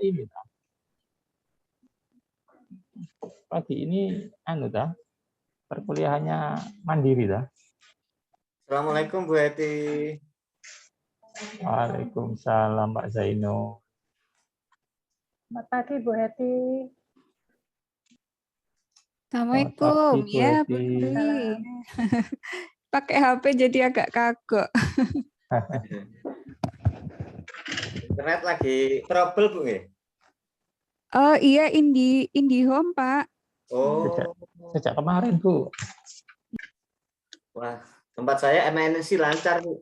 ini dah. Pagi ini perkuliahannya mandiri dah. Assalamualaikum Bu Heti. Waalaikumsalam Pak Zaino. Selamat pagi Bu Heti. Assalamualaikum. Bu Ya, Bu Heti. Lili. Pakai HP jadi agak kagok. Internet lagi trouble Bu nggih? Oh iya, IndiHome Pak. Oh, Sejak kemarin Bu. wah, tempat saya MNC lancar Bu.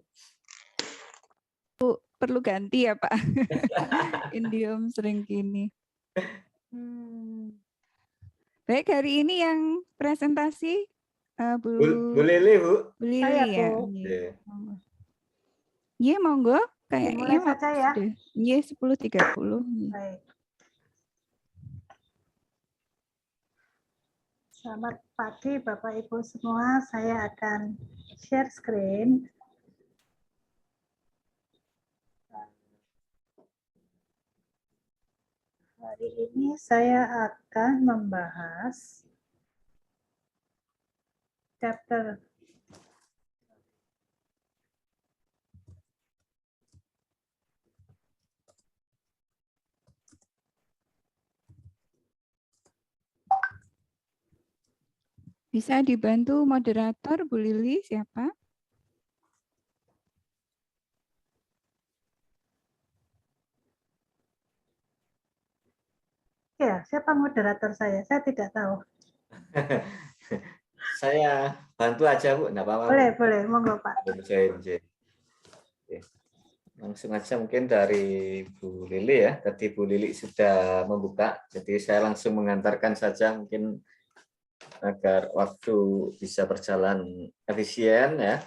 Perlu ganti ya Pak. IndiHome sering gini. Baik, hari ini yang presentasi Bu Lili Bu. Bu Lili Saya, ya. Bu. Iya, monggo. Dimulai Kayaknya saja ya. Iya, 10.30. Baik. Selamat pagi Bapak Ibu semua. Saya akan share screen. Hari ini saya akan membahas chapter Bisa dibantu moderator Bu Lili siapa? ya, siapa moderator saya? Saya tidak tahu. Saya bantu aja Bu, enggak apa-apa. Boleh, boleh, monggo Pak. Oke. Langsung aja mungkin dari Bu Lili ya. Tadi Bu Lili sudah membuka, jadi saya langsung mengantarkan saja mungkin agar waktu bisa berjalan efisien ya.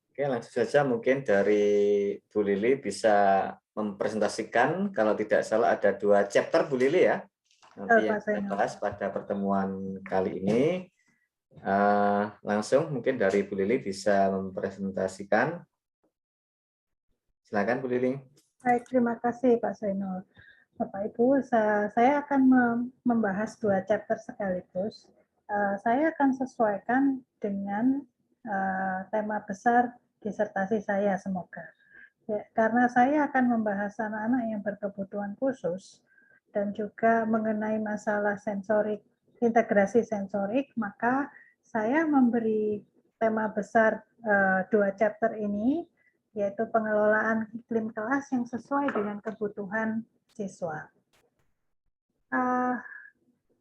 Oke, langsung saja mungkin dari Bu Lili bisa mempresentasikan, kalau tidak salah ada 2 chapter Bu Lili ya. Nanti yang kita bahas pada pertemuan kali ini. Langsung mungkin dari Bu Lili bisa mempresentasikan. Silakan Bu Lili. Baik, terima kasih Pak Zainul. Bapak Ibu, saya akan membahas 2 chapter sekaligus. Saya akan sesuaikan dengan tema besar disertasi saya semoga. Ya, karena saya akan membahas anak-anak yang berkebutuhan khusus dan juga mengenai masalah sensorik, integrasi sensorik, maka saya memberi tema besar 2 chapter ini, yaitu pengelolaan iklim kelas yang sesuai dengan kebutuhan siswa.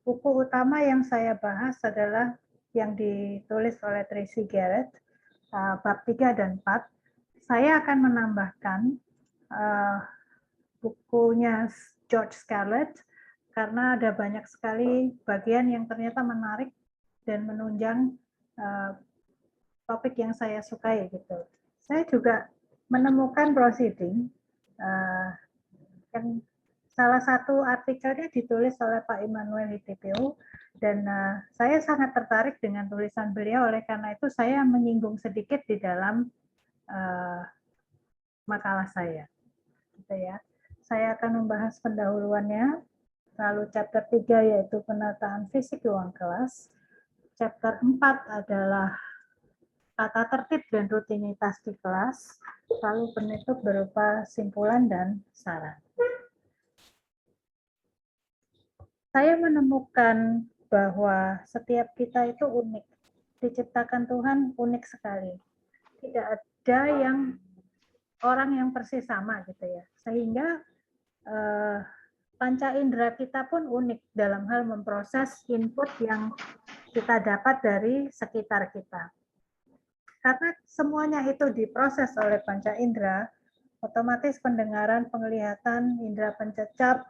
Buku utama yang saya bahas adalah yang ditulis oleh Tracy Garrett, bab 3 dan 4. Saya akan menambahkan bukunya George Scarlett, karena ada banyak sekali bagian yang ternyata menarik dan menunjang topik yang saya sukai gitu. Saya juga menemukan proceeding yang salah satu artikelnya ditulis oleh Pak Immanuel Hittipio, dan saya sangat tertarik dengan tulisan beliau, oleh karena itu saya menyinggung sedikit di dalam makalah saya. Gitu ya. Saya akan membahas pendahuluannya, lalu chapter 3 yaitu penataan fisik ruang kelas, chapter 4 adalah tata tertib dan rutinitas di kelas, lalu penutup berupa simpulan dan saran. Saya menemukan bahwa setiap kita itu unik. Diciptakan Tuhan unik sekali. Tidak ada orang yang persis sama gitu ya. Sehingga panca indera kita pun unik dalam hal memproses input yang kita dapat dari sekitar kita. Karena semuanya itu diproses oleh panca indera, otomatis pendengaran, penglihatan, indera pencecap,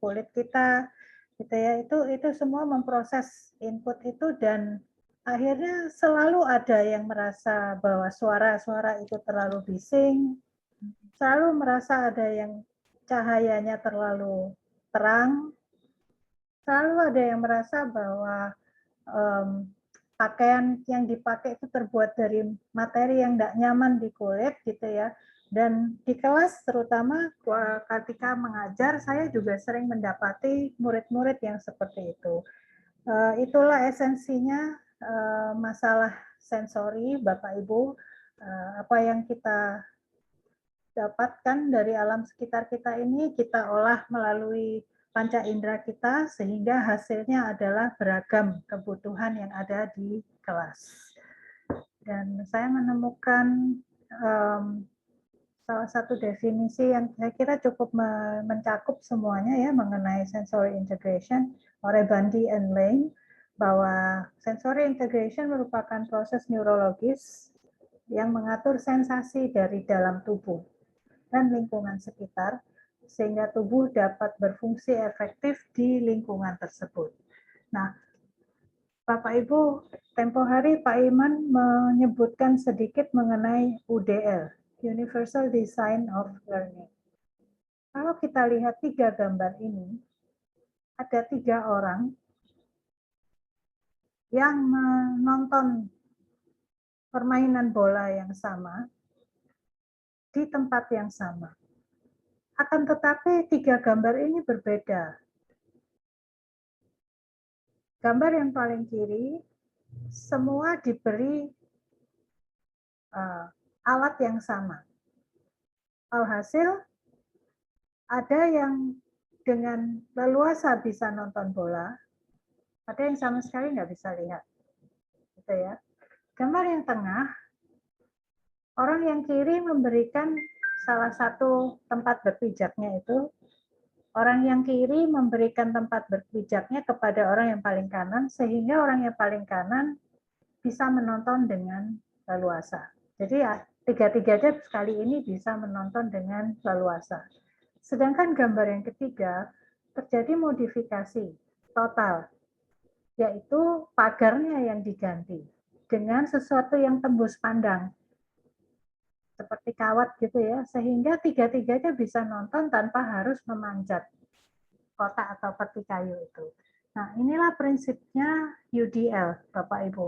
kulit kita, gitu ya, itu semua memproses input itu, dan akhirnya selalu ada yang merasa bahwa suara-suara itu terlalu bising, selalu merasa ada yang cahayanya terlalu terang, selalu ada yang merasa bahwa pakaian yang dipakai itu terbuat dari materi yang tidak nyaman di kulit, gitu ya. Dan di kelas terutama ketika mengajar, saya juga sering mendapati murid-murid yang seperti itu. Itulah esensinya masalah sensori, Bapak Ibu. Apa yang kita dapatkan dari alam sekitar kita ini, kita olah melalui panca indera kita, sehingga hasilnya adalah beragam kebutuhan yang ada di kelas. Dan saya menemukan salah satu definisi yang saya kira cukup mencakup semuanya ya mengenai sensory integration oleh Bundy and Lane, bahwa sensory integration merupakan proses neurologis yang mengatur sensasi dari dalam tubuh dan lingkungan sekitar sehingga tubuh dapat berfungsi efektif di lingkungan tersebut. Nah, Bapak Ibu, tempo hari Pak Iman menyebutkan sedikit mengenai UDL, Universal Design of Learning. Kalau kita lihat 3 gambar ini, ada 3 orang yang menonton permainan bola yang sama di tempat yang sama. Akan tetapi 3 gambar ini berbeda. Gambar yang paling kiri, semua diberi alat yang sama. Alhasil, ada yang dengan leluasa bisa nonton bola, ada yang sama sekali nggak bisa lihat. Gitu ya. Gambar yang tengah, orang yang kiri memberikan salah satu tempat berpijaknya itu, orang yang kiri memberikan tempat berpijaknya kepada orang yang paling kanan, sehingga orang yang paling kanan bisa menonton dengan leluasa. Jadi ya, tiga-tiganya sekali ini bisa menonton dengan leluasa. Sedangkan gambar yang ketiga, terjadi modifikasi total, yaitu pagarnya yang diganti dengan sesuatu yang tembus pandang, seperti kawat gitu ya, sehingga tiga-tiganya bisa nonton tanpa harus memanjat kotak atau peti kayu itu. Nah, inilah prinsipnya UDL, Bapak Ibu.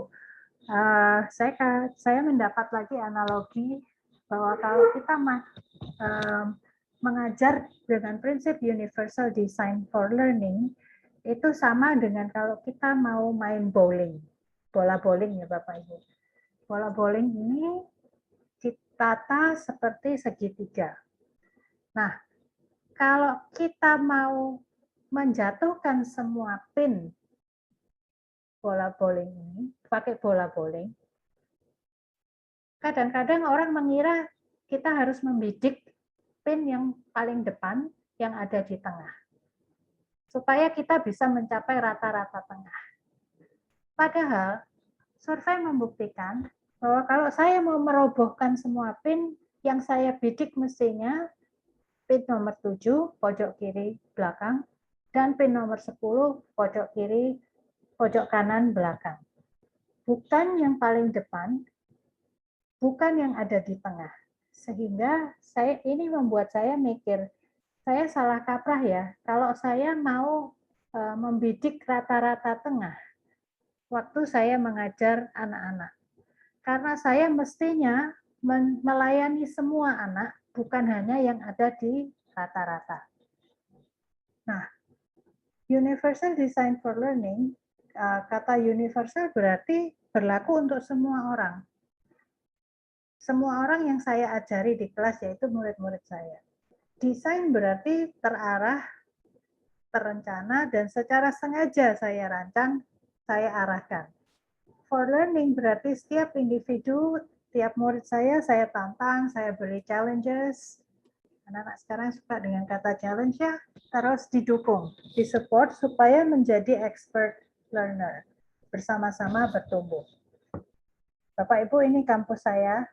Saya mendapat lagi analogi bahwa kalau kita mengajar dengan prinsip Universal Design for Learning, itu sama dengan kalau kita mau main bowling, bola bowling ya Bapak Ibu. Bola bowling ini ditata seperti segitiga. Nah, kalau kita mau menjatuhkan semua pin bola bowling ini, pakai bola bowling, kadang-kadang orang mengira kita harus membidik pin yang paling depan yang ada di tengah, supaya kita bisa mencapai rata-rata tengah. Padahal, survei membuktikan bahwa kalau saya mau merobohkan semua pin, yang saya bidik mestinya pin nomor 7, pojok kiri belakang, dan pin nomor 10, pojok kiri, pojok kanan belakang. Bukan yang paling depan, bukan yang ada di tengah. Sehingga ini membuat saya mikir, saya salah kaprah ya, kalau saya mau membidik rata-rata tengah waktu saya mengajar anak-anak. Karena saya mestinya melayani semua anak, bukan hanya yang ada di rata-rata. Nah, Universal Design for Learning, kata universal berarti berlaku untuk semua orang. Semua orang yang saya ajari di kelas, yaitu murid-murid saya. Desain berarti terarah, terencana, dan secara sengaja saya rancang, saya arahkan. For learning berarti setiap individu, tiap murid saya tantang, saya beri challenges. Anak-anak sekarang suka dengan kata challenge ya, terus didukung, disupport supaya menjadi expert learner. Bersama-sama bertumbuh. Bapak Ibu, ini kampus saya.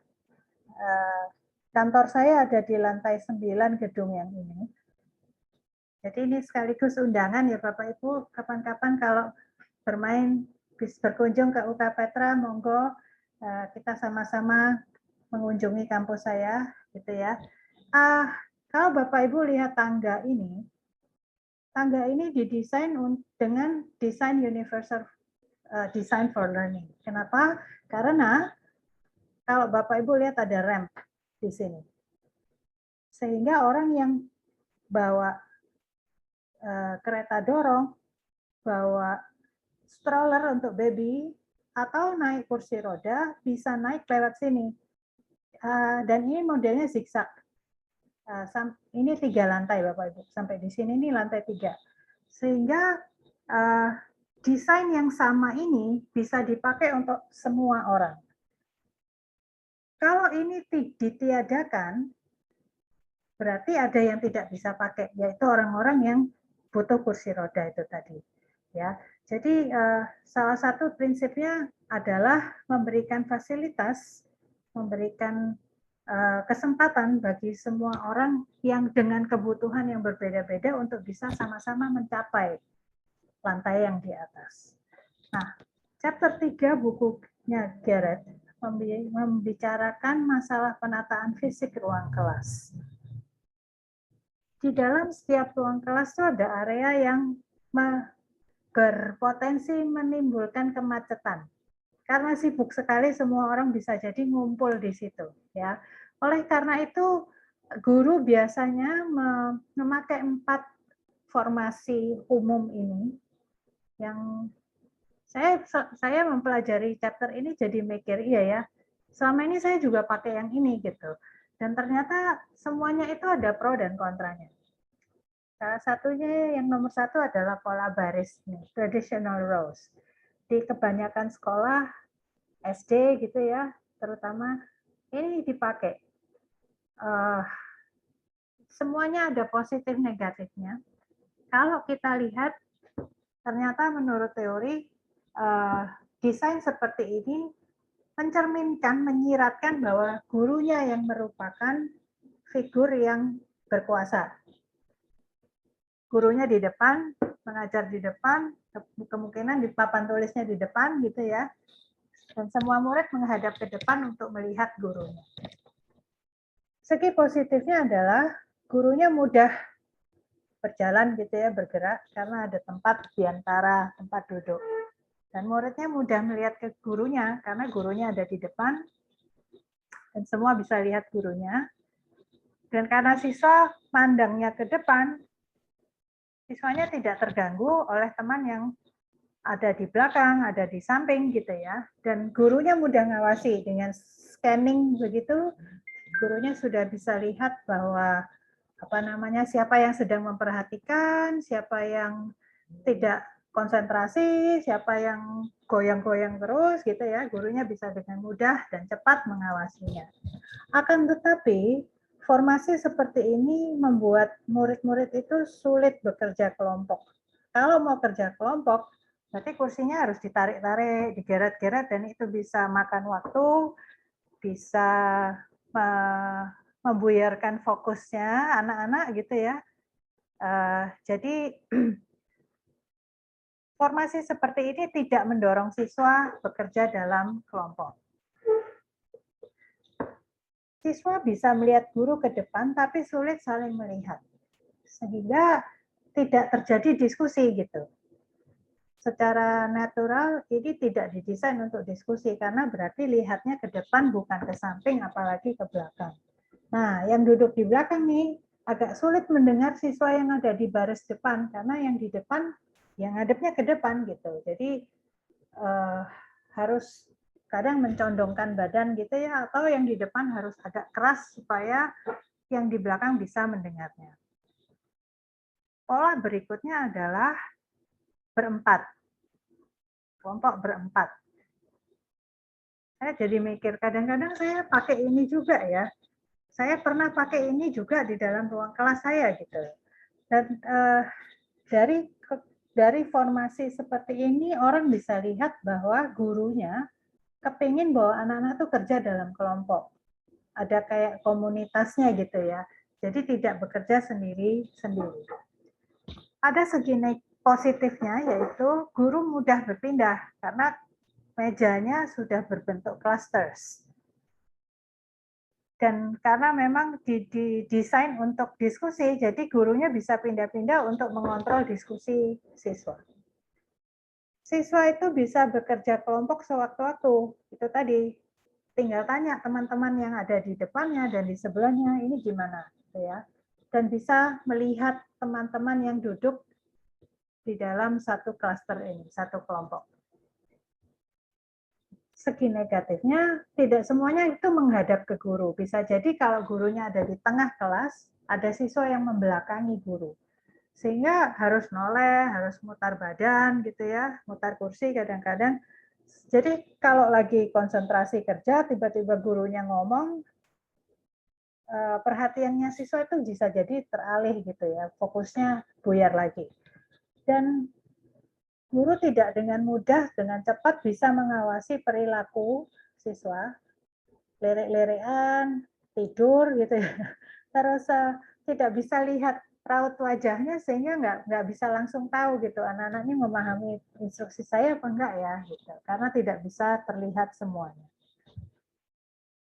Kantor saya ada di lantai 9 gedung yang ini. Jadi ini sekaligus undangan ya Bapak Ibu, kapan-kapan kalau berkunjung ke UK Petra, monggo kita sama-sama mengunjungi kampus saya, gitu ya. Kalau Bapak Ibu lihat tangga ini didesain dengan desain Universal Design for Learning. Kenapa? Karena kalau Bapak Ibu lihat ada ramp di sini. Sehingga orang yang bawa kereta dorong, bawa stroller untuk baby, atau naik kursi roda bisa naik lewat sini. Dan ini modelnya zigzag. Ini 3 lantai Bapak Ibu. Sampai di sini ini lantai 3. Sehingga desain yang sama ini bisa dipakai untuk semua orang. Kalau ini ditiadakan, berarti ada yang tidak bisa pakai, yaitu orang-orang yang butuh kursi roda itu tadi. Ya, jadi salah satu prinsipnya adalah memberikan fasilitas, memberikan kesempatan bagi semua orang yang dengan kebutuhan yang berbeda-beda untuk bisa sama-sama mencapai lantai yang di atas. Nah, chapter 3 bukunya Garrett membicarakan masalah penataan fisik ruang kelas. Di dalam setiap ruang kelas itu ada area yang berpotensi menimbulkan kemacetan. Karena sibuk sekali semua orang bisa jadi ngumpul di situ, ya. Oleh karena itu guru biasanya memakai 4 formasi umum ini yang saya mempelajari chapter ini jadi mikir iya ya. Selama ini saya juga pakai yang ini gitu. Dan ternyata semuanya itu ada pro dan kontranya. Salah satunya yang nomor 1 adalah pola baris, traditional rows. Di kebanyakan sekolah SD gitu ya, terutama ini dipakai. Semuanya ada positif negatifnya. Kalau kita lihat, ternyata menurut teori, desain seperti ini mencerminkan, menyiratkan bahwa gurunya yang merupakan figur yang berkuasa. Gurunya di depan, mengajar di depan, kemungkinan di papan tulisnya di depan gitu ya. Dan semua murid menghadap ke depan untuk melihat gurunya. Segi positifnya adalah gurunya mudah berjalan gitu ya, bergerak karena ada tempat di antara tempat duduk. Dan muridnya mudah melihat ke gurunya karena gurunya ada di depan dan semua bisa lihat gurunya. Dan karena siswa pandangnya ke depan, siswanya tidak terganggu oleh teman yang ada di belakang, ada di samping gitu ya. Dan gurunya mudah ngawasi dengan scanning begitu, gurunya sudah bisa lihat bahwa siapa yang sedang memperhatikan, siapa yang tidak konsentrasi, siapa yang goyang-goyang terus gitu ya. Gurunya bisa dengan mudah dan cepat mengawasinya. Akan tetapi formasi seperti ini membuat murid-murid itu sulit bekerja kelompok. Kalau mau kerja kelompok, berarti kursinya harus ditarik-tarik, digeret-geret, dan itu bisa makan waktu, bisa membuyarkan fokusnya anak-anak gitu ya. Jadi formasi seperti ini tidak mendorong siswa bekerja dalam kelompok. Siswa bisa melihat guru ke depan, tapi sulit saling melihat. Sehingga tidak terjadi diskusi gitu. Secara natural, ini tidak didesain untuk diskusi, karena berarti lihatnya ke depan bukan ke samping, apalagi ke belakang. Nah, yang duduk di belakang nih, agak sulit mendengar siswa yang ada di baris depan, karena yang di depan, yang ngadepnya ke depan gitu. Jadi, harus kadang mencondongkan badan gitu ya, atau yang di depan harus agak keras supaya yang di belakang bisa mendengarnya. Pola berikutnya adalah berempat. Kelompok berempat. Saya jadi mikir, kadang-kadang saya pakai ini juga ya. Saya pernah pakai ini juga di dalam ruang kelas saya gitu. Dan dari formasi seperti ini, orang bisa lihat bahwa gurunya kepingin bahwa anak-anak tuh kerja dalam kelompok. Ada kayak komunitasnya gitu ya. Jadi tidak bekerja sendiri-sendiri. Ada segi positifnya, yaitu guru mudah berpindah karena mejanya sudah berbentuk clusters. Dan karena memang didesain untuk diskusi, jadi gurunya bisa pindah-pindah untuk mengontrol diskusi siswa. Siswa itu bisa bekerja kelompok sewaktu-waktu. Itu tadi, tinggal tanya teman-teman yang ada di depannya dan di sebelahnya, ini gimana? gitu ya. Dan bisa melihat teman-teman yang duduk di dalam satu klaster ini, satu kelompok. Segi negatifnya, tidak semuanya itu menghadap ke guru. Bisa jadi kalau gurunya ada di tengah kelas, ada siswa yang membelakangi guru. Sehingga harus noleh, harus mutar badan gitu ya, mutar kursi kadang-kadang. Jadi kalau lagi konsentrasi kerja, tiba-tiba gurunya ngomong, perhatiannya siswa itu bisa jadi teralih gitu ya, fokusnya buyar lagi. Dan guru tidak dengan mudah, dengan cepat bisa mengawasi perilaku siswa, lirik-lirikan, tidur gitu ya. Terus tidak bisa lihat raut wajahnya sehingga nggak bisa langsung tahu gitu anak-anak ini memahami instruksi saya apa enggak ya gitu, karena tidak bisa terlihat semuanya.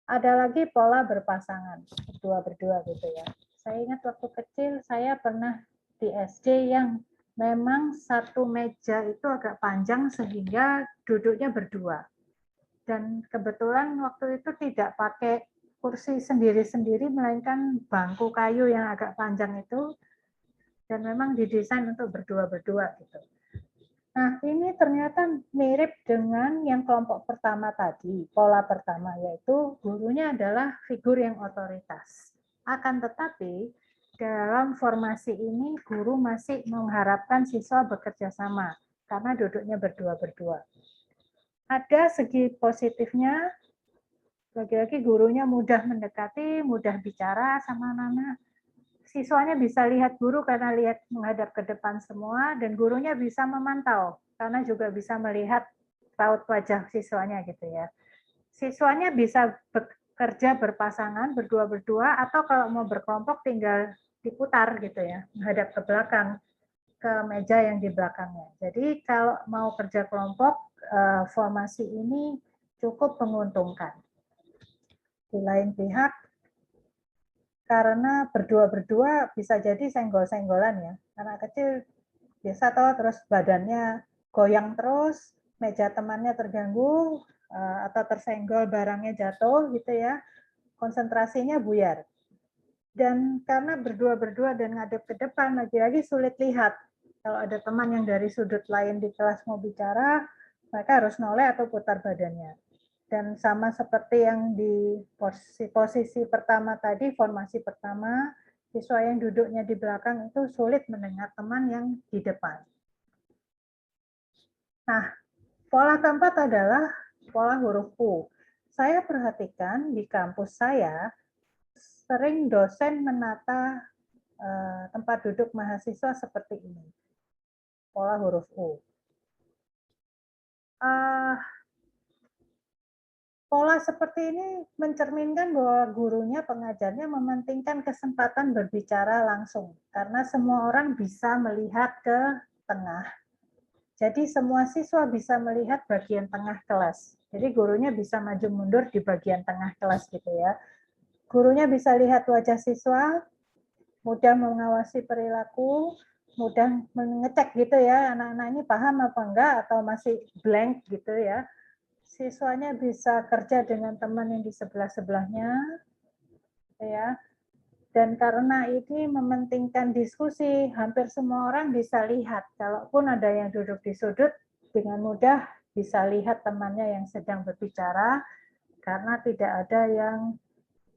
Ada lagi pola berpasangan, berdua-berdua gitu ya. Saya ingat waktu kecil saya pernah di SD yang memang satu meja itu agak panjang sehingga duduknya berdua. Dan kebetulan waktu itu tidak pakai kursi sendiri-sendiri, melainkan bangku kayu yang agak panjang itu, dan memang didesain untuk berdua-berdua gitu. Nah, ini ternyata mirip dengan yang kelompok pertama tadi, pola pertama, yaitu gurunya adalah figur yang otoritas. Akan tetapi, dalam formasi ini, guru masih mengharapkan siswa bekerja sama, karena duduknya berdua-berdua. Ada segi positifnya, lagi-lagi gurunya mudah mendekati, mudah bicara sama anak-anak. Siswanya bisa lihat guru karena lihat menghadap ke depan semua, dan gurunya bisa memantau karena juga bisa melihat raut wajah siswanya gitu ya. Siswanya bisa bekerja berpasangan, berdua-berdua, atau kalau mau berkelompok tinggal diputar gitu ya, menghadap ke belakang, ke meja yang di belakangnya. Jadi kalau mau kerja kelompok, formasi ini cukup menguntungkan. Di lain pihak, karena berdua-berdua bisa jadi senggol-senggolan ya. Anak kecil biasa toh, terus badannya goyang terus, meja temannya terganggu, atau tersenggol barangnya jatuh gitu ya, konsentrasinya buyar. Dan karena berdua-berdua dan ngadep ke depan, lagi-lagi sulit lihat. Kalau ada teman yang dari sudut lain di kelas mau bicara, mereka harus noleh atau putar badannya. Dan sama seperti yang di posisi pertama tadi, formasi pertama, siswa yang duduknya di belakang itu sulit mendengar teman yang di depan. Nah, pola keempat adalah pola huruf U. Saya perhatikan di kampus saya, sering dosen menata tempat duduk mahasiswa seperti ini. Pola huruf U. Pola seperti ini mencerminkan bahwa gurunya, pengajarnya mementingkan kesempatan berbicara langsung, karena semua orang bisa melihat ke tengah. Jadi semua siswa bisa melihat bagian tengah kelas. Jadi gurunya bisa maju mundur di bagian tengah kelas gitu ya. Gurunya bisa lihat wajah siswa, mudah mengawasi perilaku, mudah mengecek gitu ya, anak-anak ini paham apa enggak atau masih blank gitu ya. Siswanya bisa kerja dengan teman yang di sebelah-sebelahnya, ya. Dan karena ini mementingkan diskusi, hampir semua orang bisa lihat. Kalaupun ada yang duduk di sudut, dengan mudah bisa lihat temannya yang sedang berbicara, karena tidak ada yang,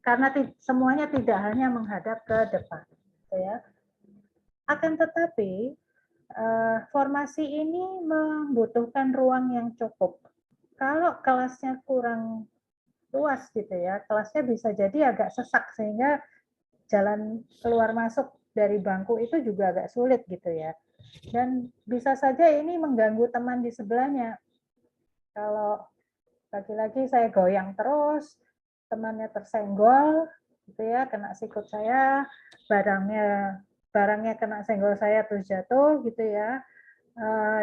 karena semuanya tidak hanya menghadap ke depan, ya. Akan tetapi, formasi ini membutuhkan ruang yang cukup. Kalau kelasnya kurang luas gitu ya, kelasnya bisa jadi agak sesak sehingga jalan keluar masuk dari bangku itu juga agak sulit gitu ya. Dan bisa saja ini mengganggu teman di sebelahnya. Kalau lagi-lagi saya goyang terus, temannya tersenggol gitu ya, kena sikut saya, barangnya kena senggol saya terus jatuh gitu ya.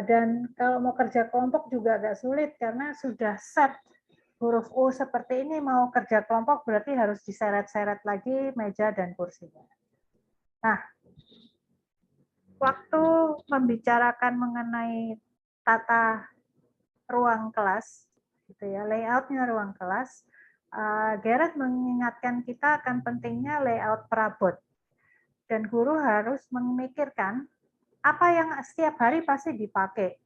Dan kalau mau kerja kelompok juga agak sulit karena sudah set huruf U seperti ini, mau kerja kelompok berarti harus diseret-seret lagi meja dan kursinya. Nah, waktu membicarakan mengenai tata ruang kelas, gitu ya, layoutnya ruang kelas, Gareth mengingatkan kita akan pentingnya layout perabot. Dan guru harus memikirkan apa yang setiap hari pasti dipakai.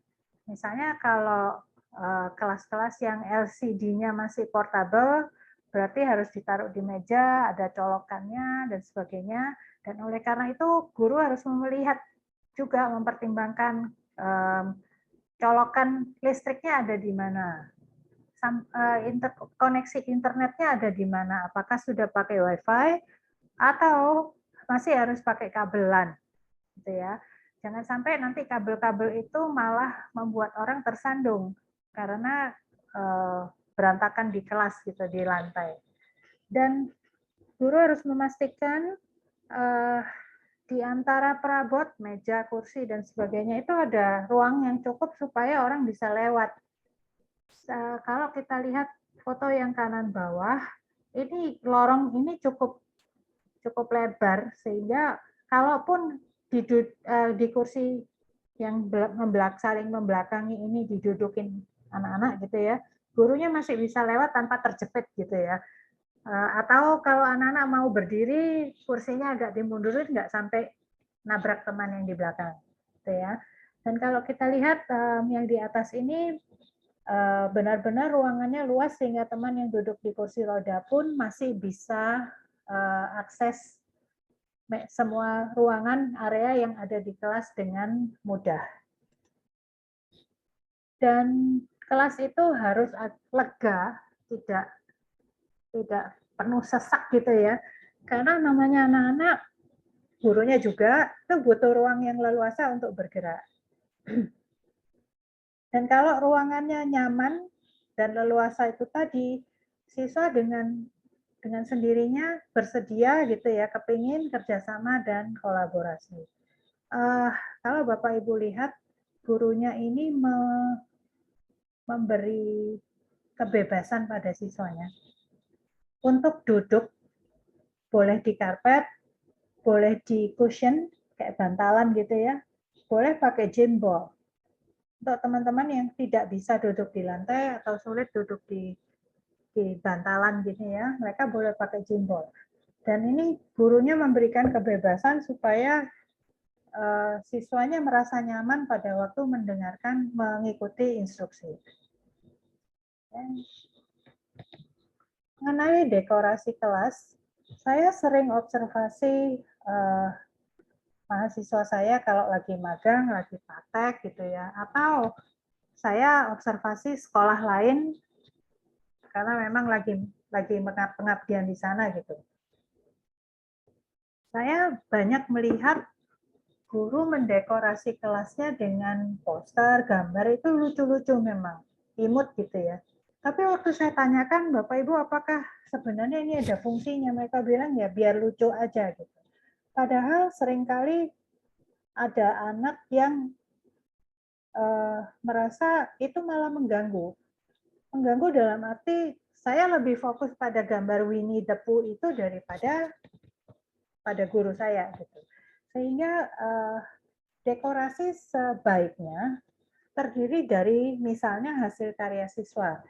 Misalnya kalau kelas-kelas yang LCD-nya masih portable, berarti harus ditaruh di meja, ada colokannya, dan sebagainya. Dan oleh karena itu, guru harus melihat juga, mempertimbangkan colokan listriknya ada di mana, koneksi internetnya ada di mana, apakah sudah pakai WiFi atau masih harus pakai kabelan, gitu ya. Jangan sampai nanti kabel-kabel itu malah membuat orang tersandung karena berantakan di kelas gitu, di lantai. Dan guru harus memastikan di antara perabot, meja, kursi, dan sebagainya itu ada ruang yang cukup supaya orang bisa lewat. Kalau kita lihat foto yang kanan bawah, ini lorong ini cukup lebar, sehingga kalaupun di kursi yang saling membelakangi ini didudukin anak-anak gitu ya, gurunya masih bisa lewat tanpa terjepit gitu ya. Atau kalau anak-anak mau berdiri, kursinya agak dimundurin, nggak sampai nabrak teman yang di belakang, gitu ya. Dan kalau kita lihat yang di atas ini benar-benar ruangannya luas sehingga teman yang duduk di kursi roda pun masih bisa akses semua ruangan area yang ada di kelas dengan mudah. Dan kelas itu harus lega, tidak penuh sesak gitu ya. Karena namanya anak-anak, gurunya juga itu butuh ruang yang leluasa untuk bergerak. Dan kalau ruangannya nyaman dan leluasa itu tadi, siswa dengan sendirinya bersedia gitu ya, kepingin kerjasama dan kolaborasi. Kalau Bapak Ibu lihat, gurunya ini memberi kebebasan pada siswanya. Untuk duduk, boleh di karpet, boleh di cushion, kayak bantalan gitu ya, boleh pakai gym ball. Untuk teman-teman yang tidak bisa duduk di lantai atau sulit duduk di bantalan gitu ya, mereka boleh pakai gym ball. Dan ini gurunya memberikan kebebasan supaya siswanya merasa nyaman pada waktu mendengarkan, mengikuti instruksi. Mengenai dekorasi kelas, saya sering observasi mahasiswa saya kalau lagi magang, lagi praktek gitu ya, atau saya observasi sekolah lain karena memang lagi pengabdian di sana gitu. Saya banyak melihat guru mendekorasi kelasnya dengan poster, gambar itu lucu-lucu memang, imut gitu ya. Tapi waktu saya tanyakan, Bapak Ibu, apakah sebenarnya ini ada fungsinya? Mereka bilang ya biar lucu aja gitu. Padahal seringkali ada anak yang merasa itu malah mengganggu. Mengganggu dalam arti saya lebih fokus pada gambar Winnie the Pooh itu daripada pada guru saya gitu. Sehingga dekorasi sebaiknya terdiri dari misalnya hasil karya siswa.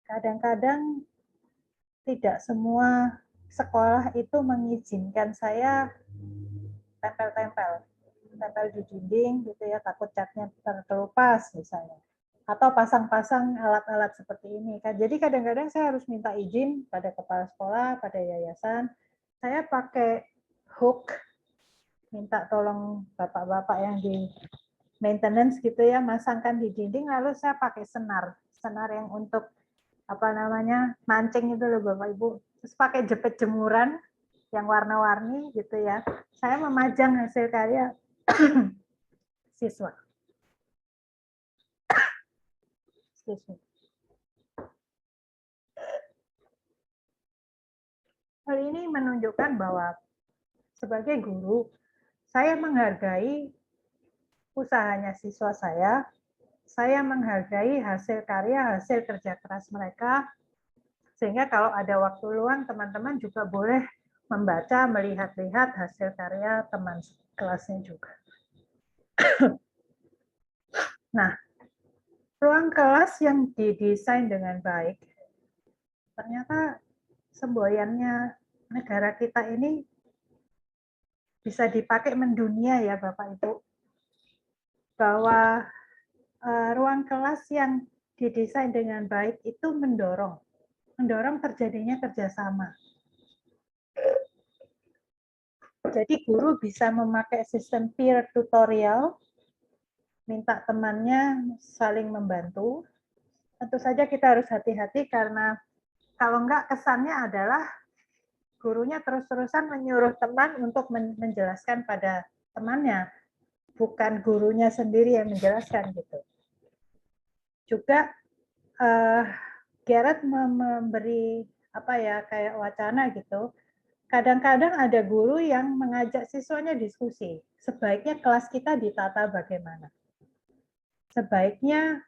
Kadang-kadang tidak semua sekolah itu mengizinkan saya tempel di dinding gitu ya, takut catnya terkelupas misalnya. Atau pasang-pasang alat-alat seperti ini. Jadi kadang-kadang saya harus minta izin pada kepala sekolah, pada yayasan. Saya pakai hook, minta tolong bapak-bapak yang di maintenance gitu ya, masangkan di dinding, lalu saya pakai senar yang untuk mancing itu loh Bapak Ibu. Terus pakai jepit jemuran yang warna-warni gitu ya. Saya memajang hasil karya siswa. Hal ini menunjukkan bahwa sebagai guru, saya menghargai usahanya siswa saya menghargai hasil karya, hasil kerja keras mereka, sehingga kalau ada waktu luang, teman-teman juga boleh membaca, melihat-lihat hasil karya teman kelasnya juga. Nah, ruang kelas yang didesain dengan baik, ternyata semboyannya negara kita ini bisa dipakai mendunia ya Bapak Ibu, bahwa ruang kelas yang didesain dengan baik itu mendorong terjadinya kerjasama. Jadi guru bisa memakai sistem peer tutorial, minta temannya saling membantu. Tentu saja kita harus hati-hati karena kalau enggak kesannya adalah gurunya terus-terusan menyuruh teman untuk menjelaskan pada temannya, bukan gurunya sendiri yang menjelaskan gitu. Juga Garrett memberi kayak wacana gitu. Kadang-kadang ada guru yang mengajak siswanya diskusi. Sebaiknya kelas kita ditata bagaimana? Sebaiknya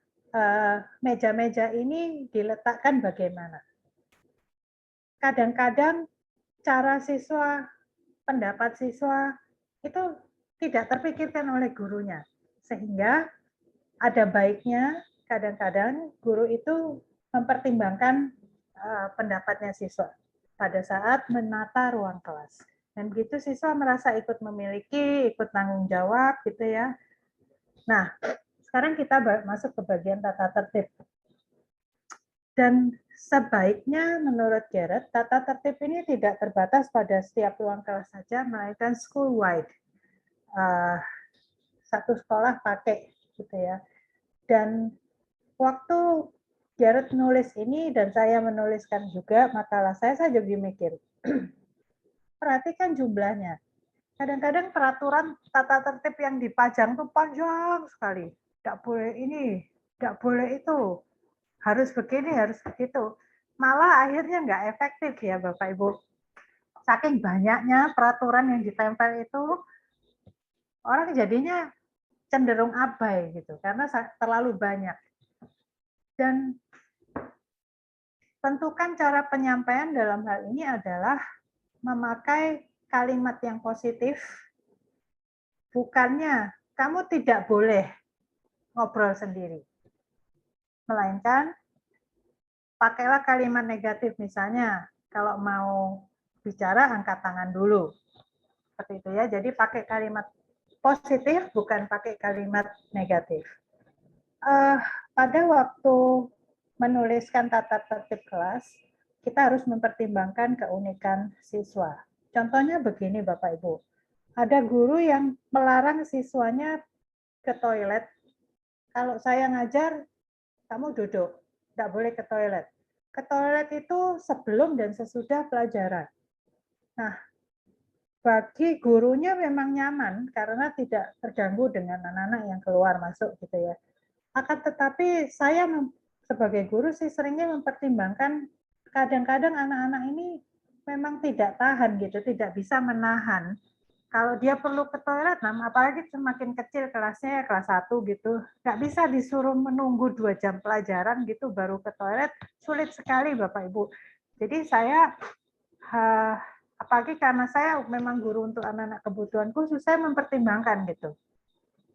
meja-meja ini diletakkan bagaimana? Kadang-kadang cara siswa, pendapat siswa itu tidak terpikirkan oleh gurunya. Sehingga ada baiknya kadang-kadang guru itu mempertimbangkan pendapatnya siswa pada saat menata ruang kelas. Dan begitu siswa merasa ikut memiliki, ikut tanggung jawab gitu ya. Nah, sekarang kita masuk ke bagian tata tertib. Dan sebaiknya menurut Garrett, tata tertib ini tidak terbatas pada setiap ruang kelas saja, melainkan school-wide. Satu sekolah pakai gitu ya. Dan waktu Garrett nulis ini dan saya menuliskan juga makalah saya jadi mikir, perhatikan jumlahnya. Kadang-kadang peraturan tata tertib yang dipajang tuh panjang sekali. Tidak boleh ini, tidak boleh itu. Harus begini, harus begitu. Malah akhirnya nggak efektif ya Bapak Ibu. Saking banyaknya peraturan yang ditempel itu, orang jadinya cenderung abai gitu, karena terlalu banyak. Dan tentukan cara penyampaian dalam hal ini adalah memakai kalimat yang positif, bukannya kamu tidak boleh ngobrol sendiri. Melainkan, pakailah kalimat negatif misalnya, kalau mau bicara angkat tangan dulu. Seperti itu ya, jadi pakai kalimat positif, bukan pakai kalimat negatif. Pada waktu menuliskan tata tertib kelas, kita harus mempertimbangkan keunikan siswa. Contohnya begini Bapak Ibu, ada guru yang melarang siswanya ke toilet. Kalau saya ngajar, kamu duduk, tidak boleh ke toilet. Ke toilet itu sebelum dan sesudah pelajaran. Nah, bagi gurunya memang nyaman karena tidak terganggu dengan anak-anak yang keluar masuk gitu ya. Akan tetapi saya sebagai guru sih seringnya mempertimbangkan kadang-kadang anak-anak ini memang tidak tahan gitu, tidak bisa menahan. Kalau dia perlu ke toilet, apalagi semakin kecil kelasnya, kelas 1 gitu, nggak bisa disuruh menunggu 2 jam pelajaran gitu baru ke toilet, sulit sekali Bapak Ibu. Jadi saya, apalagi karena saya memang guru untuk anak-anak kebutuhan khusus, saya mempertimbangkan gitu.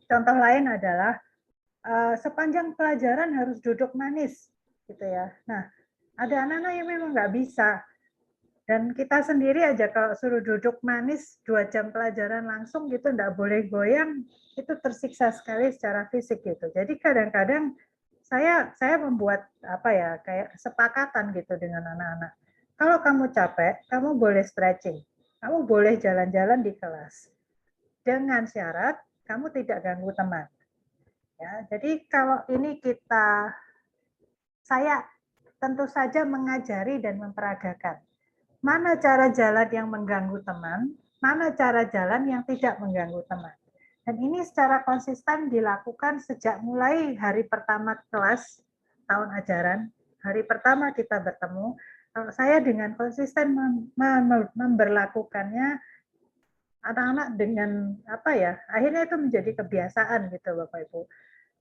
Contoh lain adalah, sepanjang pelajaran harus duduk manis, gitu ya. Nah, ada anak-anak yang memang nggak bisa. Dan kita sendiri aja kalau suruh duduk manis 2 jam pelajaran langsung gitu, nggak boleh goyang, itu tersiksa sekali secara fisik gitu. Jadi kadang-kadang saya membuat kayak kesepakatan gitu dengan anak-anak. Kalau kamu capek, kamu boleh stretching, kamu boleh jalan-jalan di kelas. Dengan syarat kamu tidak ganggu teman. Ya, jadi kalau ini saya tentu saja mengajari dan memperagakan. Mana cara jalan yang mengganggu teman, mana cara jalan yang tidak mengganggu teman. Dan ini secara konsisten dilakukan sejak mulai hari pertama kelas tahun ajaran, hari pertama kita bertemu, kalau saya dengan konsisten memberlakukannya, anak-anak dengan akhirnya itu menjadi kebiasaan gitu Bapak Ibu.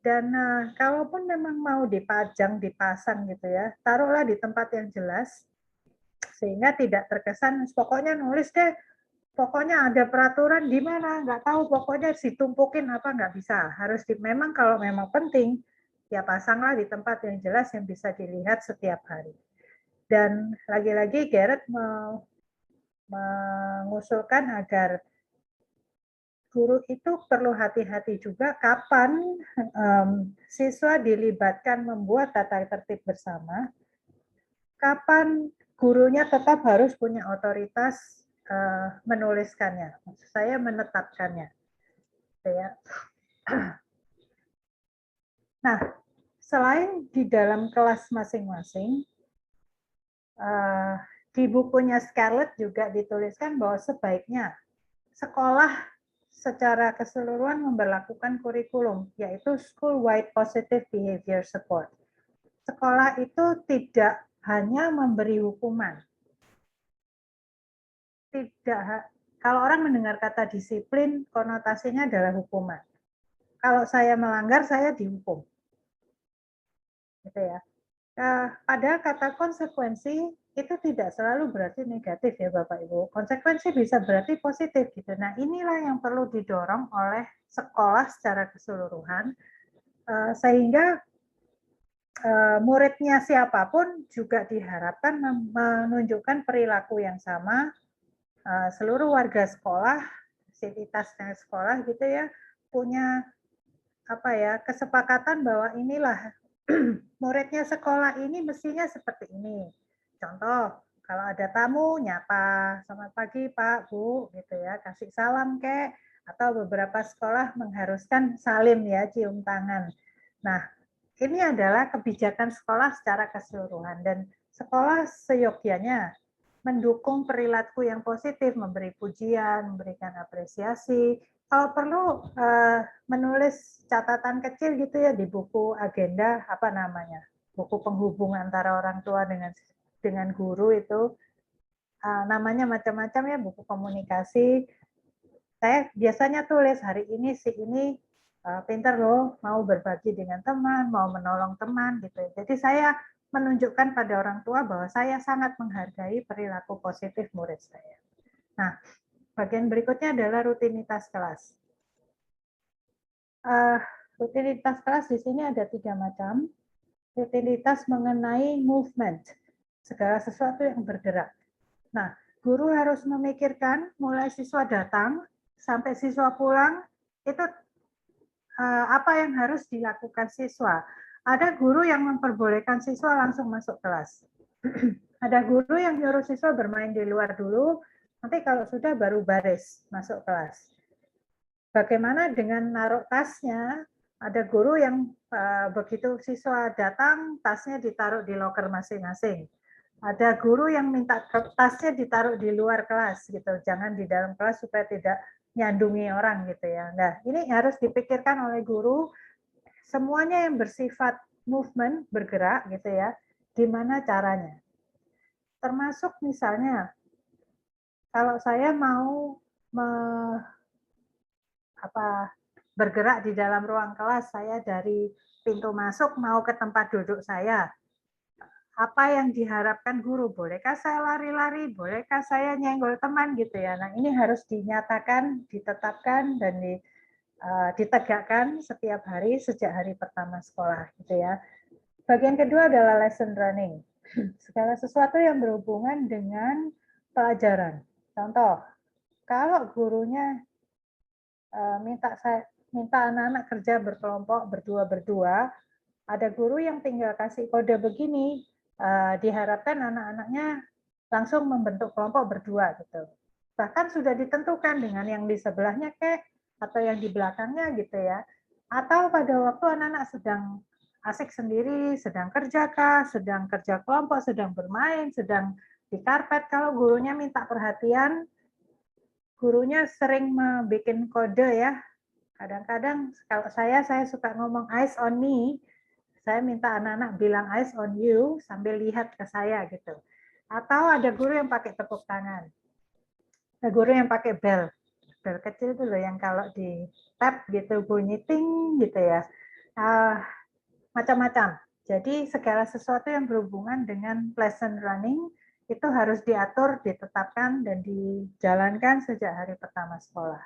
Dan kalaupun memang mau dipajang, dipasang gitu ya, taruhlah di tempat yang jelas, sehingga tidak terkesan, pokoknya nulis deh, pokoknya ada peraturan di mana, nggak tahu, pokoknya ditumpukin nggak bisa. Harus memang kalau memang penting, ya pasanglah di tempat yang jelas yang bisa dilihat setiap hari. Dan lagi-lagi Garrett mengusulkan agar guru itu perlu hati-hati juga kapan siswa dilibatkan membuat tata tertib bersama, kapan gurunya tetap harus punya otoritas menuliskannya, maksud saya menetapkannya. Ya. Nah, selain di dalam kelas masing-masing, di bukunya Scarlett juga dituliskan bahwa sebaiknya sekolah secara keseluruhan memberlakukan kurikulum, yaitu School-wide Positive Behavior Support. Sekolah itu tidak hanya memberi hukuman. Kalau orang mendengar kata disiplin, konotasinya adalah hukuman. Kalau saya melanggar, saya dihukum. Gitu ya. Padahal kata konsekuensi itu tidak selalu berarti negatif ya Bapak Ibu. Konsekuensi bisa berarti positif gitu. Nah, inilah yang perlu didorong oleh sekolah secara keseluruhan sehingga muridnya siapapun juga diharapkan menunjukkan perilaku yang sama. Seluruh warga sekolah, sivitasnya sekolah gitu ya, punya kesepakatan bahwa inilah muridnya sekolah ini mestinya seperti ini. Contoh, kalau ada tamu nyapa, selamat pagi Pak, Bu, gitu ya, kasih salam kek, atau beberapa sekolah mengharuskan salim ya, cium tangan. Nah, ini adalah kebijakan sekolah secara keseluruhan dan sekolah seyogyanya mendukung perilaku yang positif, memberi pujian, memberikan apresiasi. Kalau perlu menulis catatan kecil gitu ya di buku agenda buku penghubung antara orang tua dengan guru itu namanya macam-macam ya, buku komunikasi. Saya biasanya tulis hari ini si ini pintar loh, mau berbagi dengan teman, mau menolong teman gitu. Jadi saya menunjukkan pada orang tua bahwa saya sangat menghargai perilaku positif murid saya. Nah, bagian berikutnya adalah rutinitas kelas. Rutinitas kelas di sini ada 3 macam. Rutinitas mengenai movement, segala sesuatu yang bergerak. Nah, guru harus memikirkan mulai siswa datang sampai siswa pulang, itu apa yang harus dilakukan siswa. Ada guru yang memperbolehkan siswa langsung masuk kelas. Ada guru yang nyuruh siswa bermain di luar dulu, nanti kalau sudah baru baris masuk kelas. Bagaimana dengan naruh tasnya? Ada guru yang begitu siswa datang, tasnya ditaruh di loker masing-masing. Ada guru yang minta tasnya ditaruh di luar kelas, gitu. Jangan di dalam kelas supaya tidak nyandungi orang, gitu ya. Nah, ini harus dipikirkan oleh guru. Semuanya yang bersifat movement, bergerak, gitu ya. Gimana caranya? Termasuk misalnya, kalau saya mau bergerak di dalam ruang kelas, saya dari pintu masuk mau ke tempat duduk saya. Apa yang diharapkan guru? Bolehkah saya lari-lari? Bolehkah saya nyenggol teman gitu ya? Nah, ini harus dinyatakan, ditetapkan dan ditegakkan setiap hari sejak hari pertama sekolah gitu ya. Bagian kedua adalah lesson running. Segala sesuatu yang berhubungan dengan pelajaran. Contoh, kalau gurunya minta anak-anak kerja berkelompok berdua-berdua, ada guru yang tinggal kasih kode begini, diharapkan anak-anaknya langsung membentuk kelompok berdua gitu. Bahkan sudah ditentukan dengan yang di sebelahnya atau yang di belakangnya gitu ya. Atau pada waktu anak-anak sedang asik sendiri, sedang kerja sedang kerja kelompok, sedang bermain, sedang di karpet, kalau gurunya minta perhatian, gurunya sering membuat kode ya. Kadang-kadang kalau saya suka ngomong eyes on me. Saya minta anak-anak bilang eyes on you sambil lihat ke saya gitu. Atau ada guru yang pakai tepuk tangan. Ada guru yang pakai bel. Bel kecil itu loh yang kalau di tap gitu bunyi ting gitu ya. Macam-macam. Jadi segala sesuatu yang berhubungan dengan lesson running itu harus diatur, ditetapkan dan dijalankan sejak hari pertama sekolah.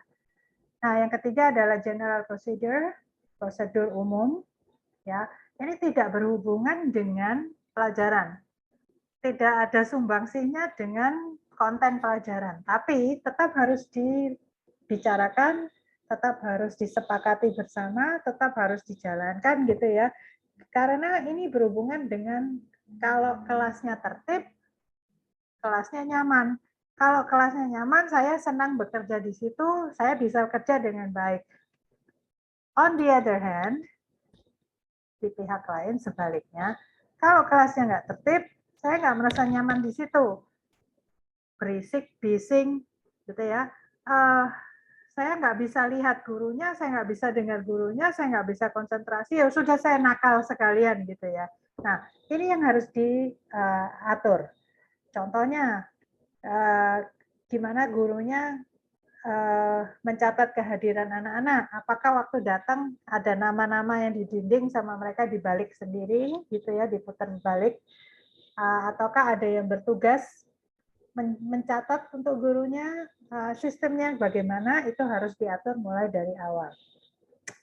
Nah, yang ketiga adalah general procedure, prosedur umum. Ya, ini tidak berhubungan dengan pelajaran. Tidak ada sumbangsihnya dengan konten pelajaran, tapi tetap harus dibicarakan tetap harus disepakati bersama, tetap harus dijalankan gitu ya. Karena ini berhubungan dengan kalau kelasnya tertib, kelasnya nyaman. Kalau kelasnya nyaman, saya senang bekerja di situ, saya bisa kerja dengan baik. On the other hand, di pihak lain sebaliknya, kalau kelasnya nggak tertib, saya nggak merasa nyaman di situ. Berisik, bising, gitu ya. Saya nggak bisa lihat gurunya, saya nggak bisa dengar gurunya, saya nggak bisa konsentrasi, ya sudah saya nakal sekalian gitu ya. Nah, ini yang harus diatur. Contohnya, gimana gurunya mencatat kehadiran anak-anak. Apakah waktu datang ada nama-nama yang di dinding sama mereka dibalik sendiri, gitu ya, diputar balik, ataukah ada yang bertugas mencatat untuk gurunya, sistemnya bagaimana, itu harus diatur mulai dari awal.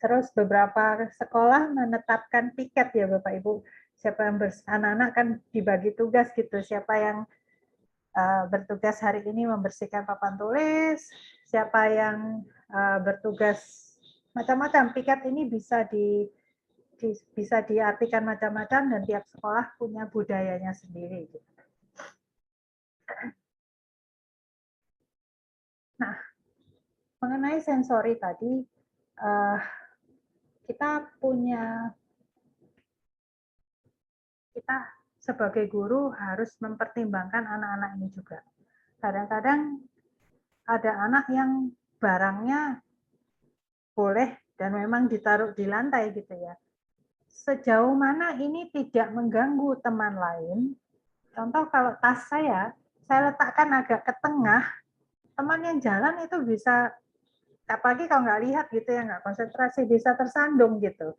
Terus beberapa sekolah menetapkan piket ya Bapak Ibu, siapa yang anak-anak kan dibagi tugas gitu, siapa yang bertugas hari ini membersihkan papan tulis, siapa yang bertugas macam-macam. Piket ini bisa diartikan macam-macam dan tiap sekolah punya budayanya sendiri. Nah, mengenai sensori tadi, kita sebagai guru harus mempertimbangkan anak-anak ini juga. Kadang-kadang ada anak yang barangnya boleh dan memang ditaruh di lantai gitu ya. Sejauh mana ini tidak mengganggu teman lain. Contoh kalau tas saya letakkan agak ke tengah, teman yang jalan itu bisa, apalagi kalau nggak lihat gitu ya, nggak konsentrasi, bisa tersandung gitu.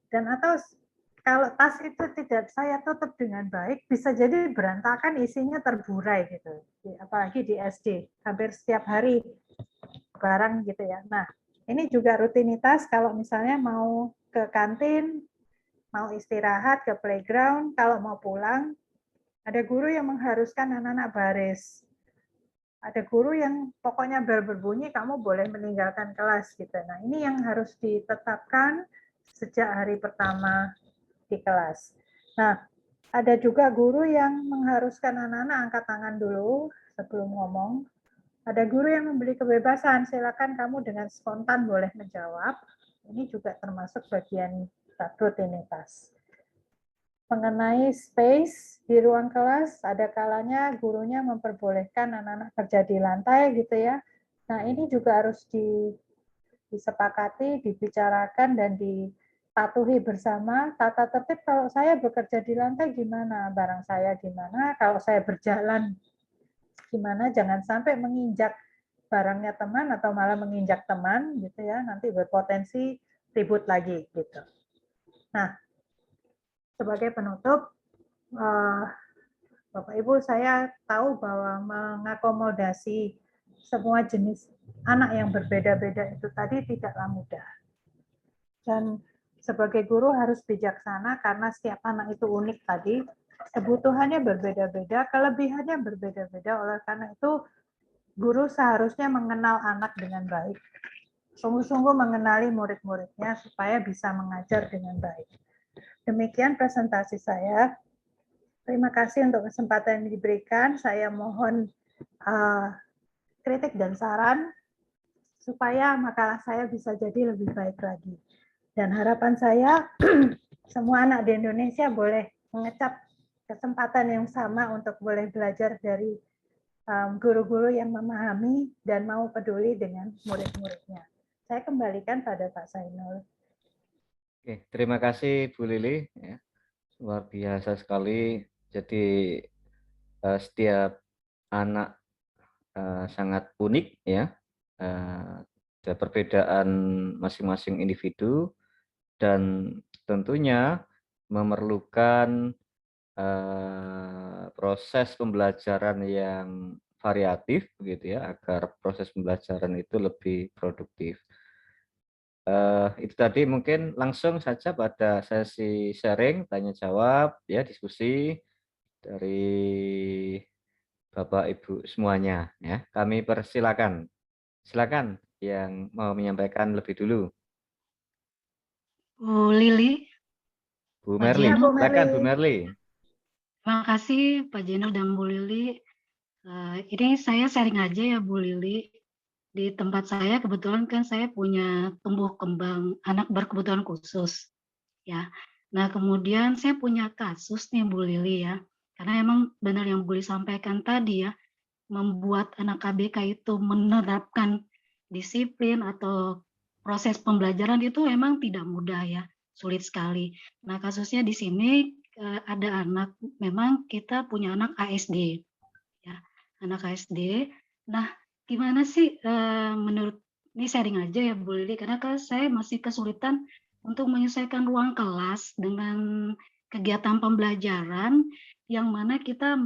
Dan atau kalau tas itu tidak saya tutup dengan baik, bisa jadi berantakan, isinya terburai gitu. Apalagi di SD, hampir setiap hari barang gitu ya. Nah, ini juga rutinitas kalau misalnya mau ke kantin, mau istirahat ke playground, kalau mau pulang, ada guru yang mengharuskan anak-anak baris. Ada guru yang pokoknya bel berbunyi, kamu boleh meninggalkan kelas gitu. Nah, ini yang harus ditetapkan sejak hari pertama di kelas. Nah, ada juga guru yang mengharuskan anak-anak angkat tangan dulu sebelum ngomong. Ada guru yang memberi kebebasan, silakan kamu dengan spontan boleh menjawab. Ini juga termasuk bagian rutinitas. Mengenai space di ruang kelas, ada kalanya gurunya memperbolehkan anak-anak kerja di lantai gitu ya. Nah, ini juga harus disepakati, dibicarakan, dan dipatuhi bersama. Tata tertib kalau saya bekerja di lantai gimana, barang saya gimana, kalau saya berjalan gimana, jangan sampai menginjak barangnya teman atau malah menginjak teman gitu ya, nanti berpotensi ribut lagi gitu. Nah, sebagai penutup, Bapak Ibu, saya tahu bahwa mengakomodasi semua jenis anak yang berbeda-beda itu tadi tidaklah mudah. Dan sebagai guru harus bijaksana karena setiap anak itu unik tadi, kebutuhannya berbeda-beda, kelebihannya berbeda-beda, oleh karena itu guru seharusnya mengenal anak dengan baik. Sungguh-sungguh mengenali murid-muridnya supaya bisa mengajar dengan baik. Demikian presentasi saya. Terima kasih untuk kesempatan yang diberikan. Saya mohon kritik dan saran supaya makalah saya bisa jadi lebih baik lagi. Dan harapan saya, semua anak di Indonesia boleh mengecap kesempatan yang sama untuk boleh belajar dari guru-guru yang memahami dan mau peduli dengan murid-muridnya. Saya kembalikan pada Pak Zainul. Oke, terima kasih Bu Lili. Ya, luar biasa sekali. Jadi setiap anak sangat unik ya. Ada perbedaan masing-masing individu dan tentunya memerlukan proses pembelajaran yang variatif begitu ya, agar proses pembelajaran itu lebih produktif. Itu tadi mungkin langsung saja pada sesi sharing, tanya jawab ya, diskusi dari Bapak Ibu semuanya ya. Kami persilakan. Silakan yang mau menyampaikan lebih dulu? Bu Lili, Bu Pak Merli, Ya, Bu Jeno. silakan Bu Merli. Merli. Terima kasih Pak Jeno dan Bu Lili. Ini saya sharing aja ya Bu Lili. Di tempat saya kebetulan kan saya punya tumbuh kembang anak berkebutuhan khusus ya. Nah kemudian saya punya kasus nih Bu Lili ya. Karena emang benar yang Bu Lili sampaikan tadi ya, membuat anak KBK itu menerapkan disiplin atau proses pembelajaran itu emang tidak mudah ya, sulit sekali. Nah kasusnya di sini ada anak, memang kita punya anak ASD ya, anak ASD. Nah gimana sih menurut, ini sharing aja ya Bu Lili, karena kan saya masih kesulitan untuk menyesuaikan ruang kelas dengan kegiatan pembelajaran yang mana kita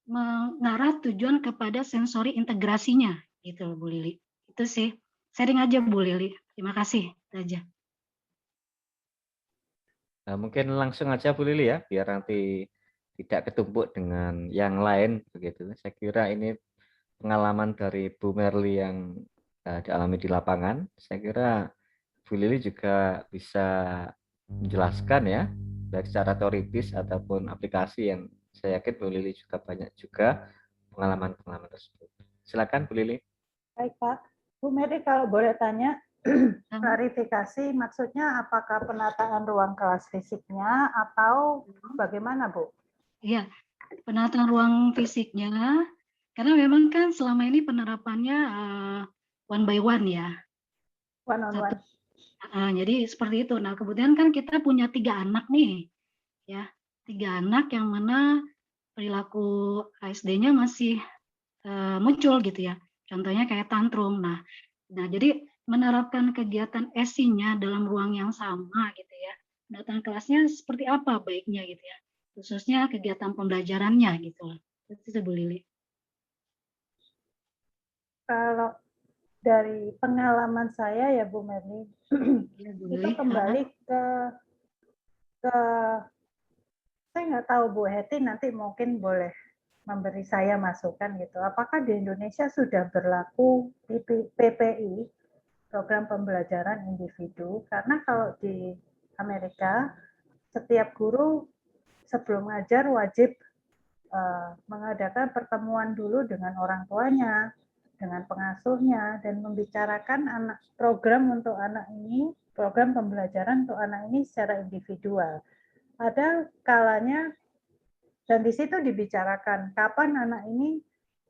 mengarah tujuan kepada sensori integrasinya gitu Bu Lili. Itu sih sharing aja Bu Lili. Terima kasih. Itu aja. Nah, mungkin langsung aja Bu Lili ya, biar nanti tidak ketumpuk dengan yang lain begitu. Saya kira ini pengalaman dari Bu Merli yang dialami di lapangan. Saya kira Bu Lili juga bisa menjelaskan ya, baik secara teoritis ataupun aplikasi yang saya yakin Bu Lili juga banyak juga pengalaman-pengalaman tersebut. Silakan Bu Lili. Baik Pak. Bu Merli kalau boleh tanya, klarifikasi maksudnya apakah penataan ruang kelas fisiknya atau bagaimana Bu? Iya, penataan ruang fisiknya, karena memang kan selama ini penerapannya one by one ya. One on one. Jadi seperti itu. Nah kemudian kan kita punya 3 anak nih, ya 3 anak yang mana perilaku ASD-nya masih muncul gitu ya. Contohnya kayak tantrum. Nah jadi menerapkan kegiatan SI-nya dalam ruang yang sama gitu ya. Pendataan kelasnya seperti apa baiknya gitu ya. Khususnya kegiatan pembelajarannya gitu lah. Itu Bu Lili. Kalau dari pengalaman saya ya Bu Merli, Ya, Bu itu Lili. kembali ke saya nggak tahu Bu Heti nanti mungkin boleh memberi saya masukan gitu. Apakah di Indonesia sudah berlaku PPI, program pembelajaran individu? Karena kalau di Amerika setiap guru sebelum ngajar wajib mengadakan pertemuan dulu dengan orang tuanya, dengan pengasuhnya, dan membicarakan program untuk anak ini, program pembelajaran untuk anak ini secara individual. Ada kalanya, dan di situ dibicarakan kapan anak ini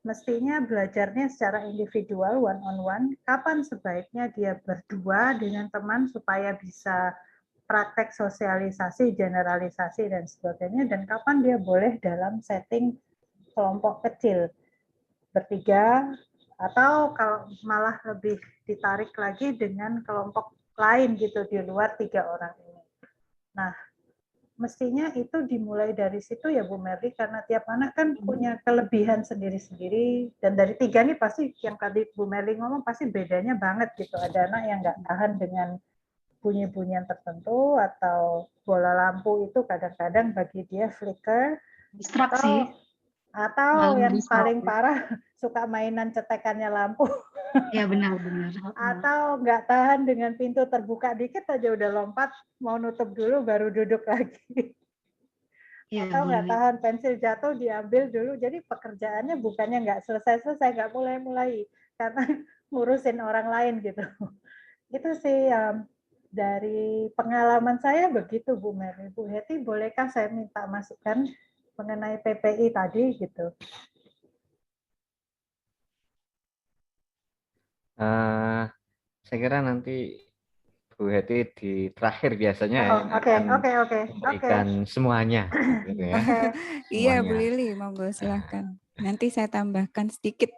mestinya belajarnya secara individual, one on one, kapan sebaiknya dia berdua dengan teman supaya bisa praktek sosialisasi, generalisasi, dan sebagainya, dan kapan dia boleh dalam setting kelompok kecil, bertiga, atau kalau malah lebih ditarik lagi dengan kelompok lain gitu di luar 3 orang ini. Nah, mestinya itu dimulai dari situ ya Bu Merli, karena tiap anak kan punya kelebihan sendiri-sendiri, dan dari 3 ini pasti yang tadi Bu Merli ngomong pasti bedanya banget gitu. Ada anak yang nggak tahan dengan bunyi-bunyian tertentu, atau bola lampu itu kadang-kadang bagi dia flicker, Distraksi. atau yang paling parah suka mainan cetekannya lampu. Ya benar-benar. Atau nggak tahan dengan pintu terbuka dikit aja udah lompat, mau nutup dulu baru duduk lagi. Ya, Atau nggak tahan pensil jatuh diambil dulu. Jadi pekerjaannya bukannya nggak selesai-selesai, nggak mulai-mulai, karena ngurusin orang lain gitu. Itu sih dari pengalaman saya begitu Bu Merli. Bu Heti, bolehkah saya minta masukan mengenai PPI tadi gitu? Saya kira nanti Bu Heti di terakhir biasanya ya, yang Oke. akan memberikan semuanya. Gitu ya. Iya Bu Semuanya. Lili, monggo silahkan. Nanti saya tambahkan sedikit.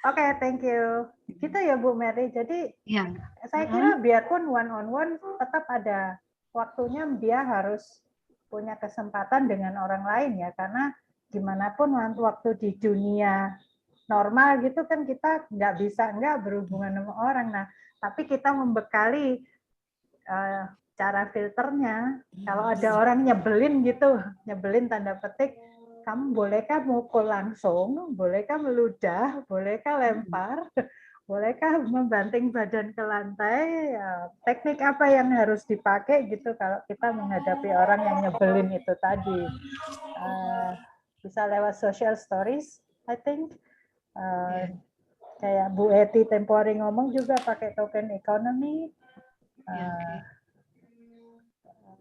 Oke, thank you. Gitu ya Bu Merli. Jadi ya. saya kira biarpun one on one tetap ada waktunya dia harus punya kesempatan dengan orang lain ya, karena gimana pun waktu di dunia normal gitu kan kita nggak bisa nggak berhubungan sama orang. Nah, tapi kita membekali cara filternya. Kalau ada orang nyebelin gitu, nyebelin tanda petik, kamu bolehkah mukul langsung, bolehkah meludah, bolehkah lempar, bolehkah membanting badan ke lantai? Ya, teknik apa yang harus dipakai gitu kalau kita menghadapi orang yang nyebelin itu tadi? Bisa lewat social stories, I think. Kayak Bu Eti tempo hari ngomong juga pakai token economy.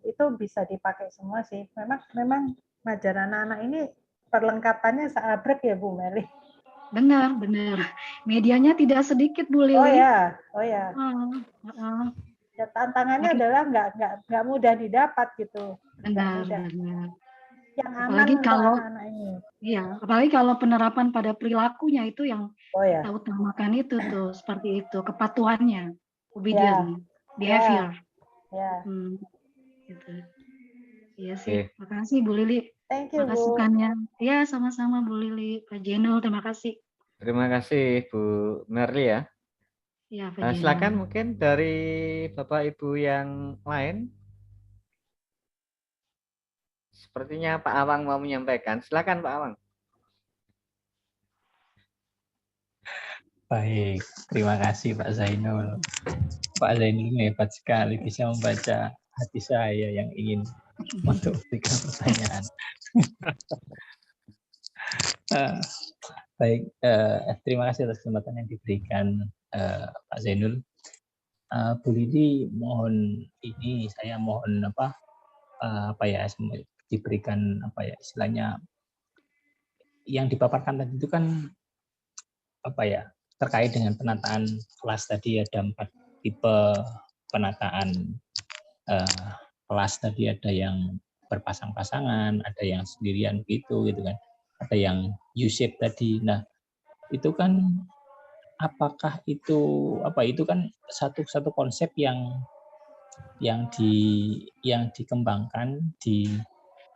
Itu bisa dipakai semua sih. Memang ngajar anak-anak ini perlengkapannya seabrek ya Bu Meli. Benar. Medianya tidak sedikit, Bu Lili. Oh ya. Ya, tantangannya Apalagi- adalah nggak mudah didapat gitu. Benar. Yang aman Apalagi untuk kalau anak-anak ini. Iya, apalagi kalau penerapan pada perilakunya itu yang ya. kita utamakan itu tuh seperti itu, kepatuhannya, obedient, behavior. Ya. Gitu. Iya sih, makasih Bu Lili. Thank you, Bu. Masukannya. Ya, sama-sama Bu Lili, Pak Jenul, terima kasih. Terima kasih Bu Merli ya. Ya, Pak Jenul. Silakan mungkin dari Bapak Ibu yang lain. Sepertinya Pak Awang mau menyampaikan. Silakan Pak Awang. Baik, terima kasih Pak Zainul. Pak Zainul ini hebat sekali bisa membaca hati saya yang ingin untuk memberikan pertanyaan. Baik, terima kasih atas kesempatan yang diberikan Pak Zainul. Bu Lili, saya mohon diberikan istilahnya yang dipaparkan tadi itu kan terkait dengan penataan kelas tadi ada 4 tipe penataan kelas tadi, ada yang berpasang-pasangan, ada yang sendirian gitu kan, ada yang U-shape tadi. Nah, itu kan apakah itu kan satu konsep yang dikembangkan di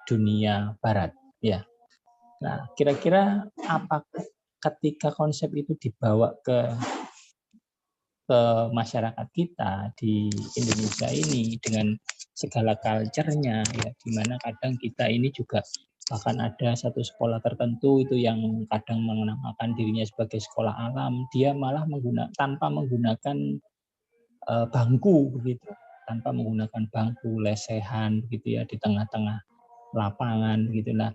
dunia barat ya. Nah, kira-kira apakah ketika konsep itu dibawa ke masyarakat kita di Indonesia ini dengan segala culture-nya ya, di mana kadang kita ini juga bahkan ada satu sekolah tertentu itu yang kadang menamakan dirinya sebagai sekolah alam, dia malah tanpa menggunakan bangku begitu, tanpa menggunakan bangku, lesehan gitu ya di tengah-tengah lapangan gitu. Nah,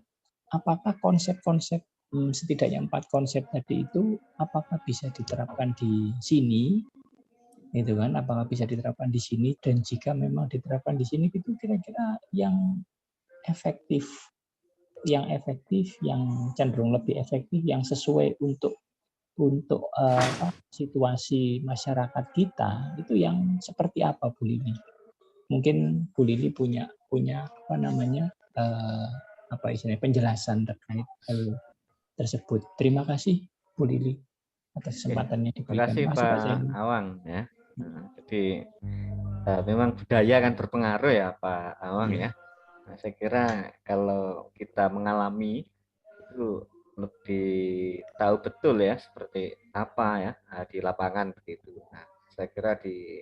apakah konsep-konsep setidaknya 4 konsep tadi itu apakah bisa diterapkan di sini, itu kan? Apakah bisa diterapkan di sini, dan jika memang diterapkan di sini itu kira-kira yang efektif, yang cenderung lebih efektif, yang sesuai untuk situasi masyarakat kita itu yang seperti apa, Bu Lili? Mungkin Bu Lili punya penjelasan terkait hal tersebut. Terima kasih Bu Lili atas kesempatannya diberikan. Terima kasih Pak Awang ya. Jadi memang budaya kan berpengaruh ya Pak Awang ya. Nah, saya kira kalau kita mengalami itu lebih tahu betul ya seperti apa ya di lapangan begitu. Nah, saya kira di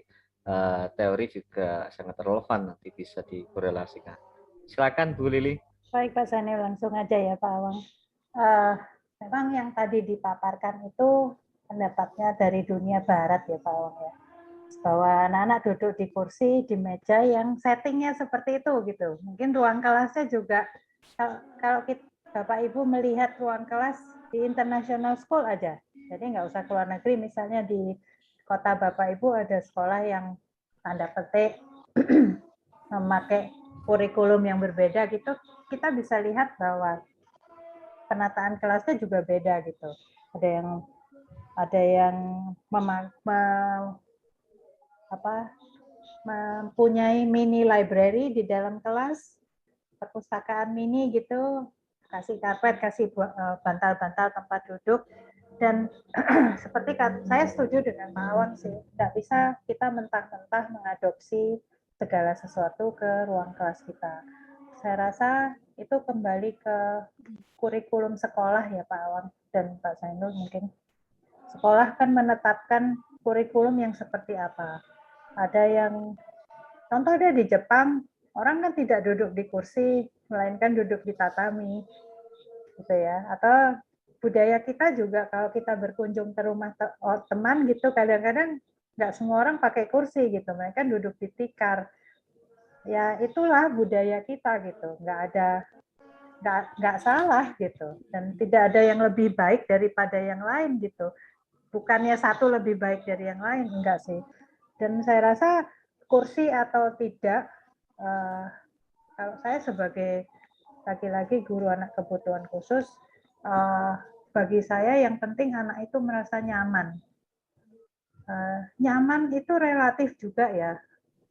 teori juga sangat relevan, nanti bisa dikorelasikan. Silakan Bu Lili. Baik Pak Zainul, langsung aja ya Pak Awang. Memang yang tadi dipaparkan itu pendapatnya dari dunia barat ya Pak Awang ya. Bahwa anak-anak duduk di kursi, di meja yang settingnya seperti itu gitu. Mungkin ruang kelasnya juga, kalau Bapak Ibu melihat ruang kelas di international school aja, jadi nggak usah keluar negeri, misalnya di kota Bapak Ibu ada sekolah yang tanda petik memakai kurikulum yang berbeda gitu, kita bisa lihat bahwa penataan kelasnya juga beda gitu. Ada yang mempunyai mini library di dalam kelas, perpustakaan mini gitu, kasih karpet, kasih bantal-bantal tempat duduk, dan seperti saya setuju dengan Pak Awang sih, tidak bisa kita mentah-mentah mengadopsi segala sesuatu ke ruang kelas kita. Saya rasa itu kembali ke kurikulum sekolah ya Pak Awang dan Pak Zainul mungkin. Sekolah kan menetapkan kurikulum yang seperti apa. Ada yang, contohnya di Jepang, orang kan tidak duduk di kursi, melainkan duduk di tatami, gitu ya. Atau budaya kita juga kalau kita berkunjung ke rumah teman gitu, kadang-kadang nggak semua orang pakai kursi gitu, mereka duduk di tikar. Ya itulah budaya kita gitu, nggak salah gitu, dan tidak ada yang lebih baik daripada yang lain gitu. Bukannya satu lebih baik dari yang lain, enggak sih. Dan saya rasa kursi atau tidak, kalau saya sebagai laki-laki guru anak kebutuhan khusus, bagi saya yang penting anak itu merasa nyaman. Nyaman itu relatif juga ya.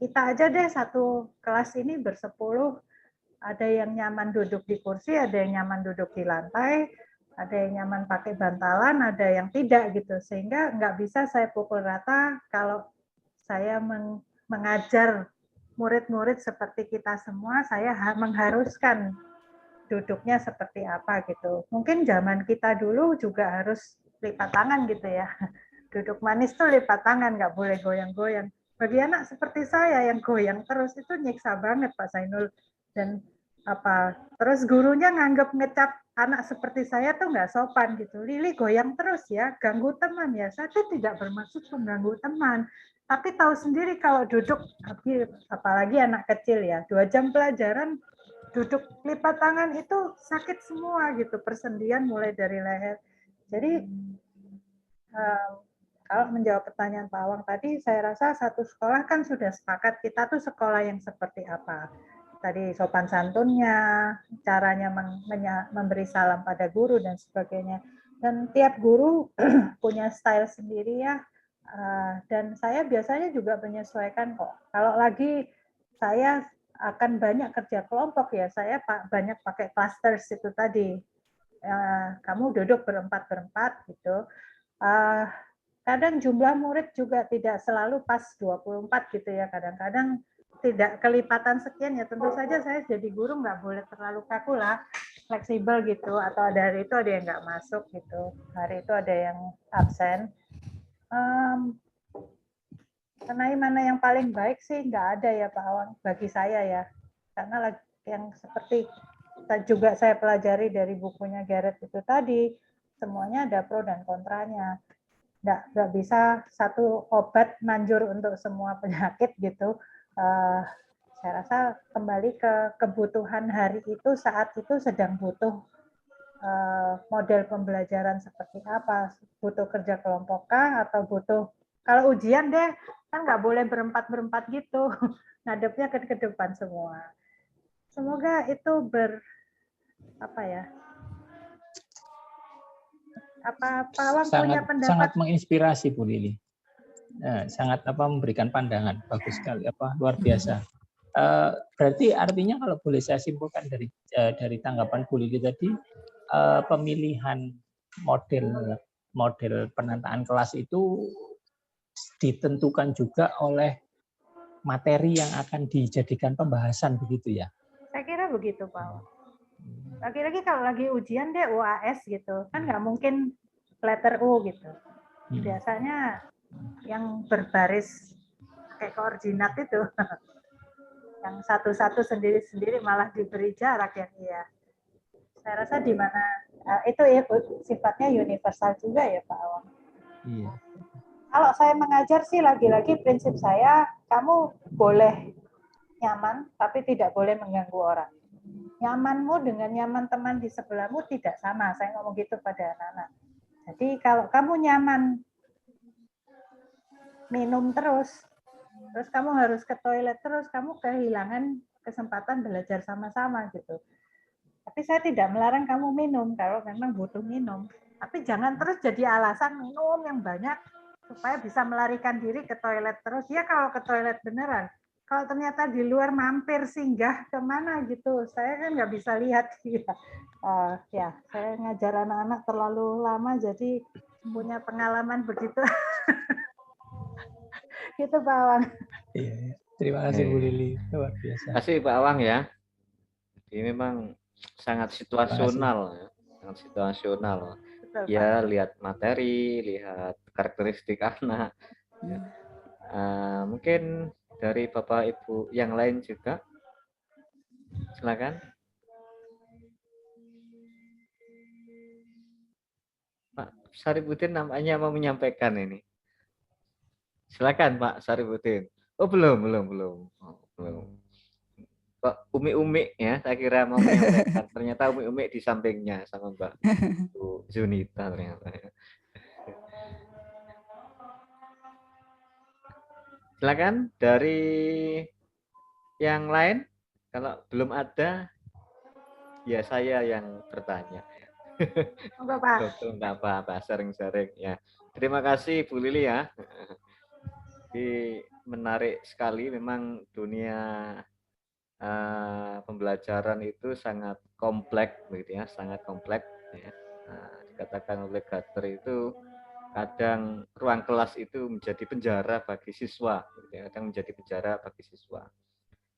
Kita aja deh satu kelas ini bersepuluh, ada yang nyaman duduk di kursi, ada yang nyaman duduk di lantai, ada yang nyaman pakai bantalan, ada yang tidak gitu. Sehingga nggak bisa saya pukul rata kalau saya mengajar murid-murid seperti kita semua, saya mengharuskan duduknya seperti apa gitu. Mungkin zaman kita dulu juga harus lipat tangan gitu ya. Duduk manis tuh lipat tangan, nggak boleh goyang-goyang. Bagi anak seperti saya yang goyang terus itu nyiksa banget Pak Zainul. Dan terus gurunya nganggap ngecap anak seperti saya tuh nggak sopan gitu. Lili goyang terus ya, ganggu teman ya. Saya tuh tidak bermaksud mengganggu teman. Tapi tahu sendiri kalau duduk, apalagi anak kecil ya, 2 jam pelajaran duduk lipat tangan itu sakit semua gitu, persendian mulai dari leher. Jadi kalau menjawab pertanyaan Pak Awang tadi, saya rasa satu sekolah kan sudah sepakat kita tuh sekolah yang seperti apa. Tadi sopan santunnya, caranya memberi salam pada guru dan sebagainya. Dan tiap guru punya style sendiri ya. Dan saya biasanya juga menyesuaikan kok. Kalau lagi saya akan banyak kerja kelompok ya, saya banyak pakai clusters itu tadi. Kamu duduk berempat-berempat gitu. Kadang jumlah murid juga tidak selalu pas 24 gitu ya. Kadang-kadang tidak kelipatan sekian ya. Tentu saja saya jadi guru nggak boleh terlalu kaku lah, fleksibel gitu. Atau ada hari itu ada yang nggak masuk gitu. Hari itu ada yang absen. Kenai mana yang paling baik sih nggak ada ya Pak Awang bagi saya ya. Karena yang seperti juga saya pelajari dari bukunya Garrett itu tadi, semuanya ada pro dan kontranya. Nggak bisa satu obat manjur untuk semua penyakit gitu. Saya rasa kembali ke kebutuhan hari itu, saat itu sedang butuh model pembelajaran seperti apa, butuh kerja kelompok kah, atau butuh, kalau ujian deh, kan nggak boleh berempat-berempat gitu, ngadepnya ke depan semua. Semoga itu Pak Awang punya pendapat? Sangat menginspirasi Bu Lili. Sangat memberikan pandangan bagus sekali, luar biasa. Berarti artinya kalau boleh saya simpulkan dari tanggapan Bu Lili tadi, pemilihan model penataan kelas itu ditentukan juga oleh materi yang akan dijadikan pembahasan begitu ya? Saya kira begitu Pak. Lagi-lagi kalau lagi ujian deh UAS gitu, kan nggak mungkin letter U gitu. Biasanya yang berbaris kayak koordinat itu, yang satu-satu sendiri-sendiri malah diberi jarak yang iya. Saya rasa di mana itu ya sifatnya universal juga ya Pak Awang. Iya. Kalau saya mengajar sih lagi-lagi prinsip saya, kamu boleh nyaman tapi tidak boleh mengganggu orang. Nyamanmu dengan nyaman teman di sebelahmu tidak sama. Saya ngomong gitu pada anak-anak. Jadi kalau kamu nyaman minum terus kamu harus ke toilet terus, kamu kehilangan kesempatan belajar sama-sama gitu. Tapi saya tidak melarang kamu minum kalau memang butuh minum. Tapi jangan terus jadi alasan minum yang banyak supaya bisa melarikan diri ke toilet terus. Ya kalau ke toilet beneran. Kalau ternyata di luar mampir singgah kemana gitu, saya kan nggak bisa lihat. Ya, saya ngajar anak-anak terlalu lama jadi punya pengalaman begitu. Gitu Pak Awang. Iya. Terima kasih Bu Lili, luar biasa. Terima kasih Pak Awang ya. Jadi memang sangat situasional, ya. Sangat situasional. Betul, Ya Pak. lihat materi, lihat karakteristik anak. Ya. Mungkin dari Bapak Ibu yang lain juga, silakan. Saripudin nampaknya mau menyampaikan ini. Silakan Pak Saripudin. Oh belum. Oh, belum. Kok Umi ya, saya kira mau menyampaikan. Ternyata Umi di sampingnya sama Mbak Bu Junita ternyata. Silakan dari yang lain. Kalau belum ada, ya saya yang bertanya. Enggak, Pak. Enggak apa-apa, sering-sering ya. Terima kasih Bu Lili ya. Jadi menarik sekali, memang dunia pembelajaran itu sangat kompleks, begitu ya, sangat kompleks. Ya. Dikatakan oleh Gatter itu kadang ruang kelas itu menjadi penjara bagi siswa, gitu ya, kadang menjadi penjara bagi siswa.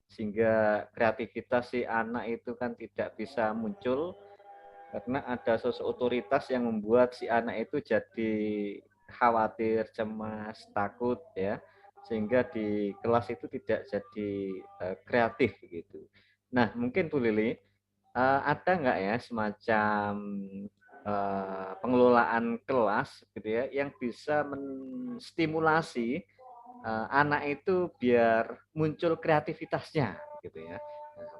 Sehingga kreativitas si anak itu kan tidak bisa muncul karena ada sosok otoritas yang membuat si anak itu jadi khawatir, cemas, takut ya, sehingga di kelas itu tidak jadi kreatif gitu. Nah mungkin Bu Lili ada nggak ya semacam pengelolaan kelas gitu ya yang bisa menstimulasi anak itu biar muncul kreativitasnya gitu ya,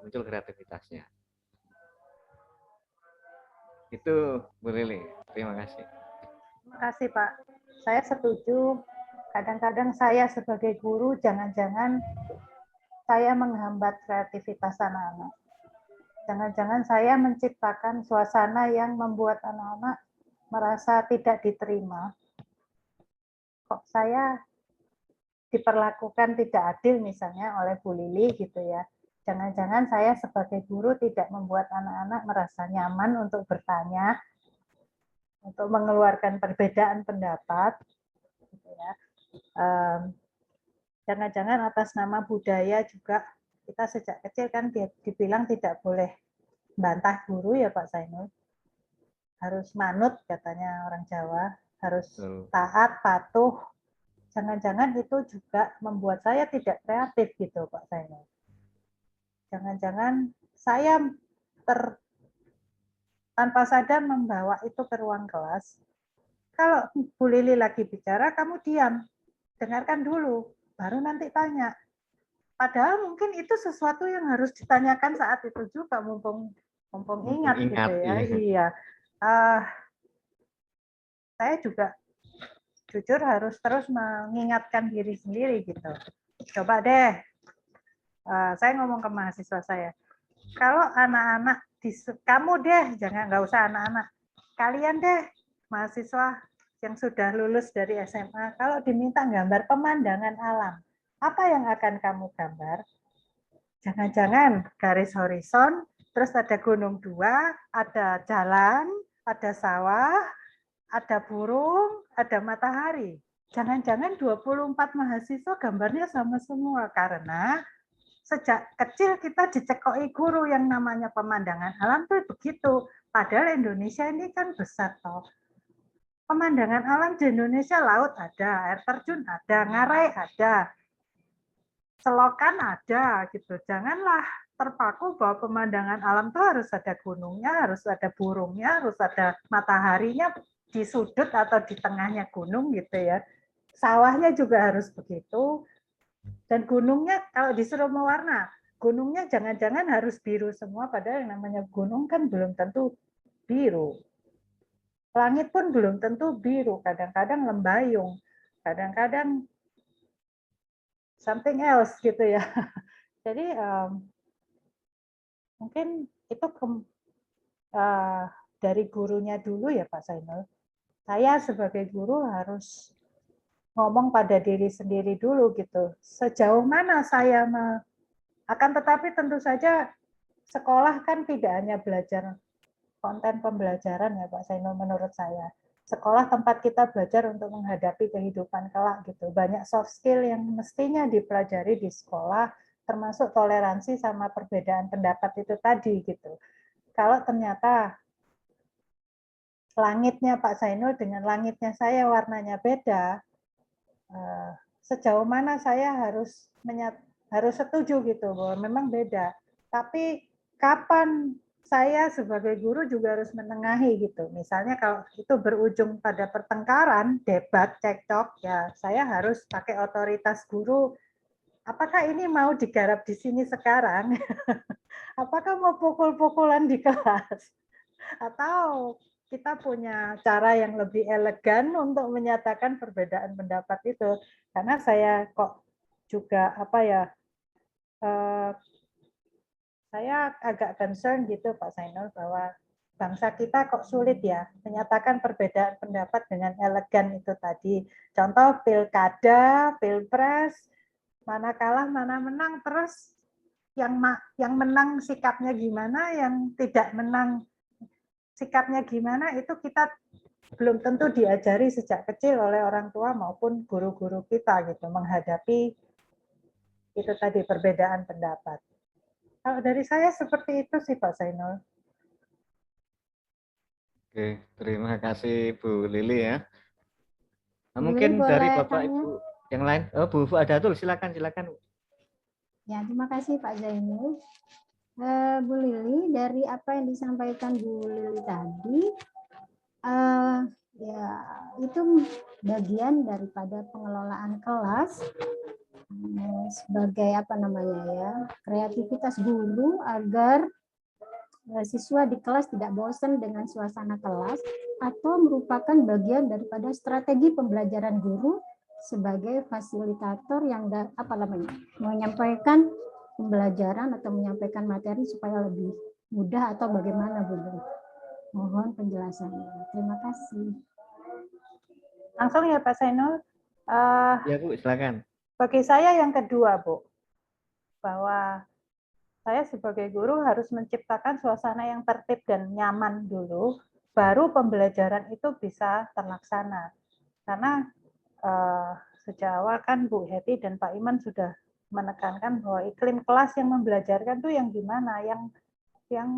muncul kreativitasnya. Itu Bu Lili, terima kasih. Terima kasih, Pak. Saya setuju. Kadang-kadang saya sebagai guru, jangan-jangan saya menghambat kreativitas anak-anak. Jangan-jangan saya menciptakan suasana yang membuat anak-anak merasa tidak diterima. Kok saya diperlakukan tidak adil misalnya oleh Bu Lili gitu ya. Jangan-jangan saya sebagai guru tidak membuat anak-anak merasa nyaman untuk bertanya, untuk mengeluarkan perbedaan pendapat. Gitu ya. Jangan-jangan atas nama budaya juga kita sejak kecil kan dibilang tidak boleh bantah guru ya Pak Zainul. Harus manut katanya orang Jawa, harus taat, patuh. Jangan-jangan itu juga membuat saya tidak kreatif gitu Pak Zainul. Jangan-jangan saya tanpa sadar membawa itu ke ruang kelas. Kalau Bu Lili lagi bicara, kamu diam. Dengarkan dulu, baru nanti tanya. Padahal mungkin itu sesuatu yang harus ditanyakan saat itu juga, mumpung ingat gitu ya. Iya. Saya juga jujur harus terus mengingatkan diri sendiri gitu. Coba deh, saya ngomong ke mahasiswa saya, kalau anak-anak, kamu deh, nggak usah anak-anak, kalian deh mahasiswa yang sudah lulus dari SMA, kalau diminta gambar pemandangan alam, apa yang akan kamu gambar? Jangan-jangan garis horizon, terus ada gunung dua, ada jalan, ada sawah, ada burung, ada matahari. Jangan-jangan 24 mahasiswa gambarnya sama semua, karena sejak kecil kita dicekoki guru yang namanya pemandangan alam tuh begitu. Padahal Indonesia ini kan besar toh. Pemandangan alam di Indonesia, laut ada, air terjun ada, ngarai ada, selokan ada gitu. Janganlah terpaku bahwa pemandangan alam tuh harus ada gunungnya, harus ada burungnya, harus ada mataharinya di sudut atau di tengahnya gunung gitu ya. Sawahnya juga harus begitu. Dan gunungnya kalau disuruh mewarna, gunungnya jangan-jangan harus biru semua, padahal yang namanya gunung kan belum tentu biru. Langit pun belum tentu biru, kadang-kadang lembayung, kadang-kadang something else gitu ya. Jadi mungkin itu dari gurunya dulu ya Pak Zainul. Saya sebagai guru harus ngomong pada diri sendiri dulu gitu. Sejauh mana saya akan tetapi tentu saja sekolah kan tidak hanya belajar konten pembelajaran ya Pak Zainul menurut saya. Sekolah tempat kita belajar untuk menghadapi kehidupan kelak gitu. Banyak soft skill yang mestinya dipelajari di sekolah, termasuk toleransi sama perbedaan pendapat itu tadi gitu. Kalau ternyata langitnya Pak Zainul dengan langitnya saya warnanya beda, sejauh mana saya harus setuju gitu bahwa memang beda. Tapi kapan saya sebagai guru juga harus menengahi gitu. Misalnya kalau itu berujung pada pertengkaran, debat, cekcok, ya saya harus pakai otoritas guru. Apakah ini mau digarap di sini sekarang? Apakah mau pukul-pukulan di kelas? Atau kita punya cara yang lebih elegan untuk menyatakan perbedaan pendapat itu? Karena saya kok juga saya agak concern gitu Pak Zainul bahwa bangsa kita kok sulit ya menyatakan perbedaan pendapat dengan elegan itu tadi. Contoh pilkada, pilpres, mana kalah, mana menang, terus yang menang sikapnya gimana, yang tidak menang sikapnya gimana, itu kita belum tentu diajari sejak kecil oleh orang tua maupun guru-guru kita gitu menghadapi itu tadi perbedaan pendapat. Kalau dari saya seperti itu sih Pak Zainul. Oke, terima kasih Bu Lili ya. Nah, Bu mungkin Lili dari boleh Bapak tanya? Ibu yang lain, oh Bu Adatul, silakan. Ya, terima kasih Pak Zainul. Bu Lili, dari apa yang disampaikan Bu Lili tadi, ya itu bagian daripada pengelolaan kelas sebagai kreativitas guru agar siswa di kelas tidak bosan dengan suasana kelas, atau merupakan bagian daripada strategi pembelajaran guru sebagai fasilitator yang menyampaikan pembelajaran atau menyampaikan materi supaya lebih mudah, atau bagaimana Bu? Mohon penjelasannya. Terima kasih. Langsung ya Pak Zainul. Ya Bu, silakan. Bagi saya yang kedua Bu, bahwa saya sebagai guru harus menciptakan suasana yang tertib dan nyaman dulu, baru pembelajaran itu bisa terlaksana. Karena sejak awal kan Bu Heti dan Pak Iman sudah menekankan bahwa iklim kelas yang membelajarkan itu yang gimana, yang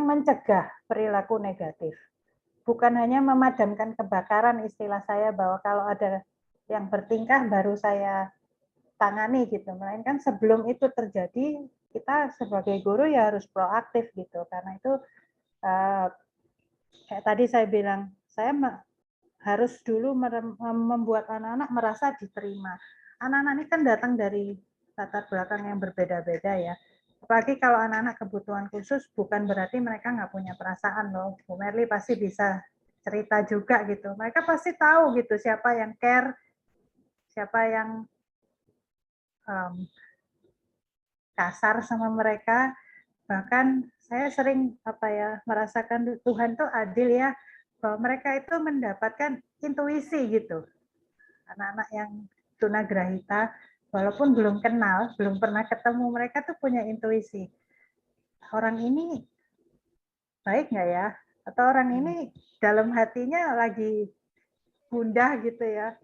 mencegah perilaku negatif. Bukan hanya memadamkan kebakaran, istilah saya bahwa kalau ada yang bertingkah baru saya tangani gitu, melainkan sebelum itu terjadi kita sebagai guru ya harus proaktif gitu. Karena itu kayak tadi saya bilang, saya harus dulu membuat anak-anak merasa diterima. Anak-anak ini kan datang dari latar belakang yang berbeda-beda ya. Apalagi kalau anak-anak kebutuhan khusus, bukan berarti mereka nggak punya perasaan loh. Bu Merli pasti bisa cerita juga gitu. Mereka pasti tahu gitu siapa yang care, siapa yang kasar sama mereka. Bahkan saya sering merasakan Tuhan tuh adil ya, bahwa mereka itu mendapatkan intuisi gitu. Anak-anak yang tunagrahita, walaupun belum kenal, belum pernah ketemu, mereka tuh punya intuisi. Orang ini baik nggak ya? Atau orang ini dalam hatinya lagi gundah gitu ya.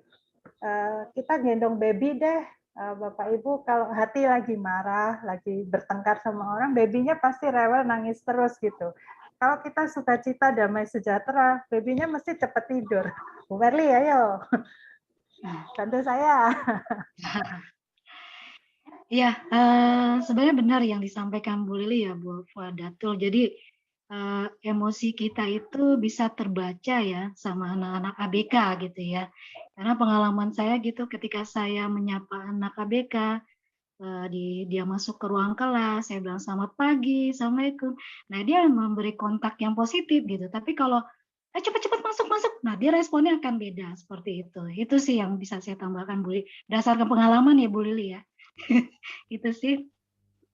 Kita gendong baby deh, Bapak Ibu, kalau hati lagi marah, lagi bertengkar sama orang, babynya pasti rewel, nangis terus gitu. Kalau kita sukacita, damai sejahtera, babynya mesti cepat tidur. Bu Merli, ayo. Bantu saya. Ya, sebenarnya benar yang disampaikan Bu Lili ya, Bu Fuadatul. Jadi emosi kita itu bisa terbaca ya sama anak-anak ABK gitu ya. Karena pengalaman saya gitu, ketika saya menyapa anak ABK, dia masuk ke ruang kelas, saya bilang selamat pagi, assalamualaikum. Nah dia memberi kontak yang positif gitu. Tapi kalau cepat-cepat masuk, nah dia responnya akan beda seperti itu. Itu sih yang bisa saya tambahkan Bu Lili. Berdasarkan pengalaman ya Bu Lili ya. Itu sih.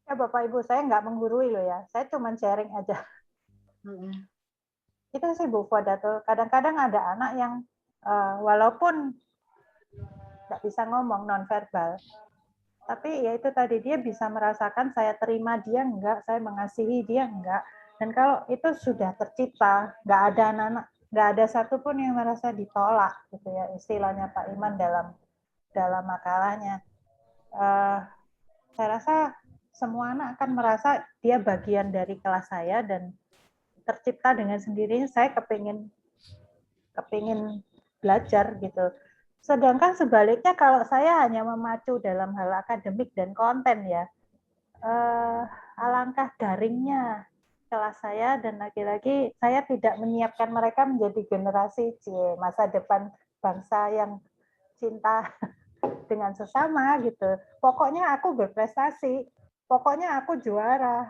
Ya Bapak Ibu, saya nggak menggurui loh ya. Saya cuma sharing aja. Itu sih Bu Fuadatul. Kadang-kadang ada anak yang walaupun nggak bisa ngomong nonverbal, tapi ya itu tadi dia bisa merasakan saya terima dia enggak, saya mengasihi dia enggak. Dan kalau itu sudah tercipta, nggak ada anak-anak, nggak ada satupun yang merasa ditolak gitu ya, istilahnya Pak Iman dalam makalahnya. Saya rasa semua anak akan merasa dia bagian dari kelas saya dan tercipta dengan sendirinya saya kepingin belajar gitu. Sedangkan sebaliknya kalau saya hanya memacu dalam hal akademik dan konten ya, alangkah daringnya kelas saya, dan lagi-lagi saya tidak menyiapkan mereka menjadi generasi masa depan bangsa yang cinta dengan sesama gitu. Pokoknya aku berprestasi, pokoknya aku juara.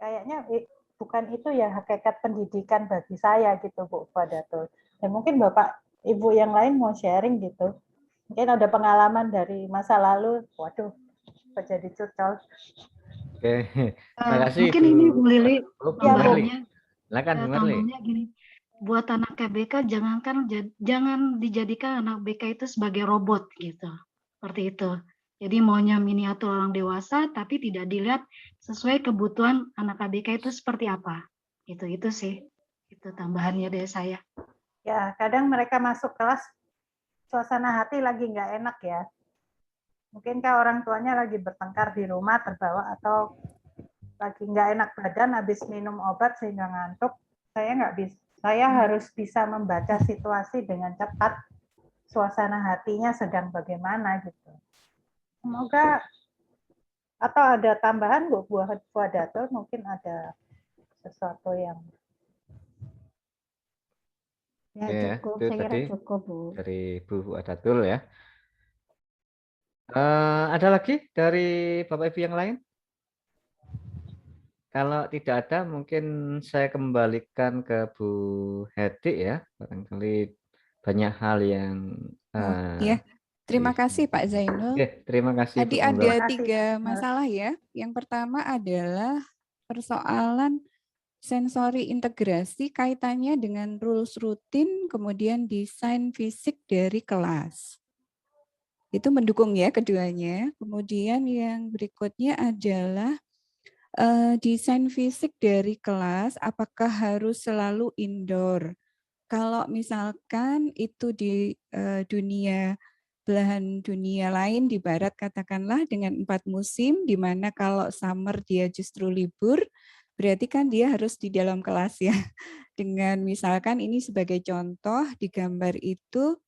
Kayaknya bukan itu ya hakikat pendidikan bagi saya gitu Bu Fadatul. Dan mungkin Bapak Ibu yang lain mau sharing gitu. Mungkin ada pengalaman dari masa lalu. Waduh, kok jadi curcol. Oke, terima kasih Mungkin Bu. ini Bu Lili, Bu Ya, Bu. tambahannya, Silakan Bu Marli. tambahannya gini, buat anak BK jangan dijadikan anak BK itu sebagai robot gitu, seperti itu. Jadi maunya miniatur orang dewasa, tapi tidak dilihat sesuai kebutuhan anak ABK itu seperti apa. Itu sih, itu tambahannya dari saya. Ya, kadang mereka masuk kelas suasana hati lagi nggak enak ya. Mungkinkah orang tuanya lagi bertengkar di rumah terbawa, atau lagi nggak enak badan habis minum obat sehingga ngantuk. Saya nggak bisa. Saya harus bisa membaca situasi dengan cepat, suasana hatinya sedang bagaimana gitu. Semoga, atau ada tambahan Bu Fadatul, mungkin ada sesuatu yang Ya, cukup, itu saya kira tadi cukup Bu. dari Bu Adatul ya. Ada lagi dari Bapak Ibu yang lain? Kalau tidak ada, mungkin saya kembalikan ke Bu Hedi ya. Barangkali banyak hal yang Ya, terima di- kasih Pak Zainul. Oke, terima kasih Bu. Tadi Monggo. ada kasih. 3 masalah ya. Yang pertama adalah persoalan sensori integrasi kaitannya dengan rules rutin, kemudian desain fisik dari kelas. Itu mendukung ya keduanya. Kemudian yang berikutnya adalah desain fisik dari kelas, apakah harus selalu indoor? Kalau misalkan itu di belahan dunia lain di barat katakanlah dengan 4 musim, di mana kalau summer dia justru libur, berarti kan dia harus di dalam kelas ya. Dengan misalkan ini sebagai contoh di gambar itu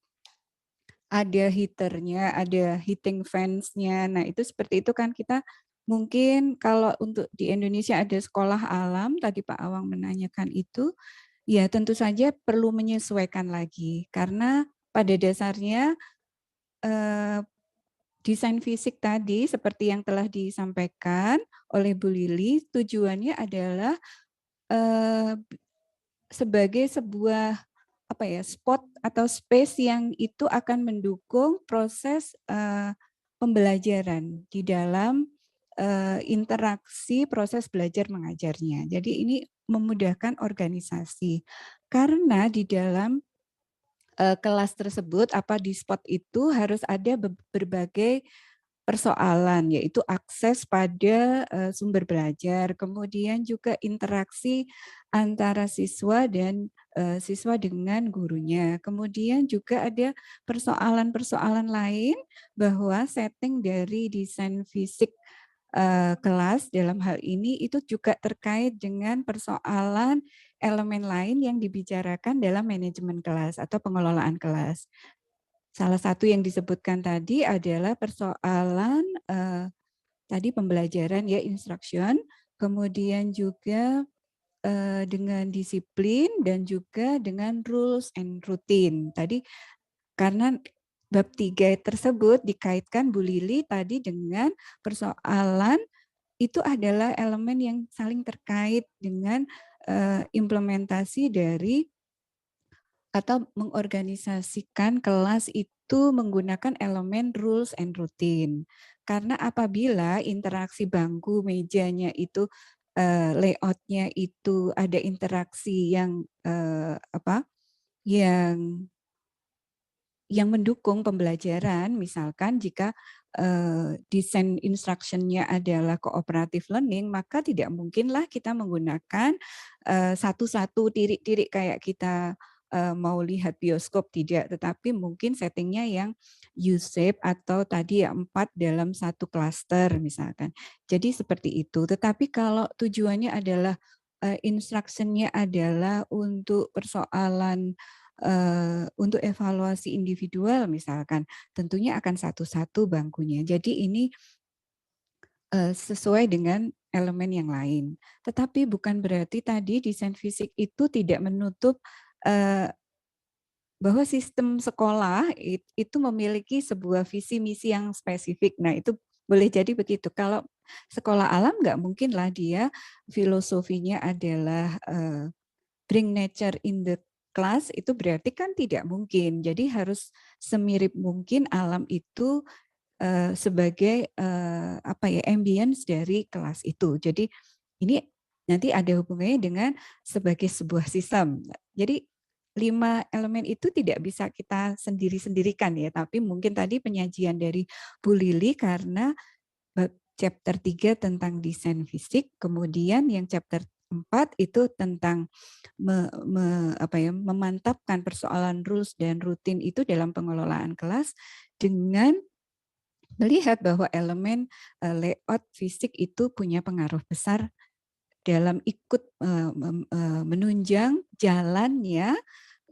ada heaternya, ada heating fans-nya. Nah itu seperti itu kan kita mungkin kalau untuk di Indonesia ada sekolah alam, tadi Pak Awang menanyakan itu, ya tentu saja perlu menyesuaikan lagi. Karena pada dasarnya desain fisik tadi seperti yang telah disampaikan oleh Bu Lili, tujuannya adalah sebagai sebuah spot atau space yang itu akan mendukung proses pembelajaran di dalam interaksi proses belajar mengajarnya. Jadi ini memudahkan organisasi karena di dalam kelas tersebut di spot itu harus ada berbagai persoalan, yaitu akses pada sumber belajar, kemudian juga interaksi antara siswa dan siswa dengan gurunya. Kemudian juga ada persoalan-persoalan lain bahwa setting dari desain fisik kelas dalam hal ini itu juga terkait dengan persoalan elemen lain yang dibicarakan dalam manajemen kelas atau pengelolaan kelas. Salah satu yang disebutkan tadi adalah persoalan tadi pembelajaran ya instruction, kemudian juga dengan disiplin dan juga dengan rules and routine. Tadi karena bab 3 tersebut dikaitkan Bu Lili tadi dengan persoalan itu adalah elemen yang saling terkait dengan implementasi dari atau mengorganisasikan kelas itu menggunakan elemen rules and routine. Karena apabila interaksi bangku, mejanya itu layoutnya itu ada interaksi yang yang mendukung pembelajaran, misalkan jika desain instruction-nya adalah cooperative learning, maka tidak mungkinlah kita menggunakan satu-satu tirik-tirik kayak kita mau lihat bioskop, tidak, tetapi mungkin settingnya yang U-shape atau tadi 4 dalam satu klaster misalkan. Jadi seperti itu. Tetapi kalau tujuannya adalah instruction-nya adalah untuk persoalan untuk evaluasi individual misalkan, tentunya akan satu-satu bangkunya. Jadi ini sesuai dengan elemen yang lain. Tetapi bukan berarti tadi desain fisik itu tidak menutup bahwa sistem sekolah itu memiliki sebuah visi misi yang spesifik. Nah, itu boleh jadi begitu. Kalau sekolah alam nggak mungkin lah dia filosofinya adalah bring nature in the class, itu berarti kan tidak mungkin. Jadi harus semirip mungkin alam itu sebagai ambience dari kelas itu. Jadi ini nanti ada hubungannya dengan sebagai sebuah sistem. Jadi 5 elemen itu tidak bisa kita sendiri-sendirikan ya, tapi mungkin tadi penyajian dari Bu Lili karena chapter 3 tentang desain fisik, kemudian yang chapter 4 itu tentang memantapkan persoalan rules dan rutin itu dalam pengelolaan kelas dengan melihat bahwa elemen layout fisik itu punya pengaruh besar dalam ikut menunjang jalannya,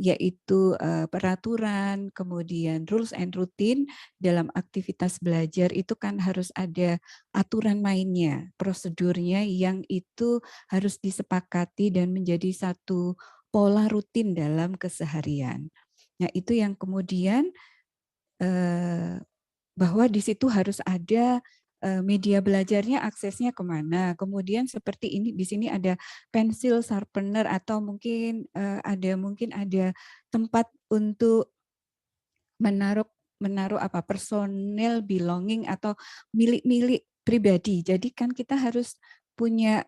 yaitu peraturan, kemudian rules and routine dalam aktivitas belajar itu kan harus ada aturan mainnya, prosedurnya yang itu harus disepakati dan menjadi satu pola rutin dalam keseharian. Nah, itu yang kemudian bahwa di situ harus ada media belajarnya, aksesnya kemana. Kemudian seperti ini di sini ada pensil sharpener atau mungkin ada tempat untuk menaruh personel belonging atau milik-milik pribadi. Jadi kan kita harus punya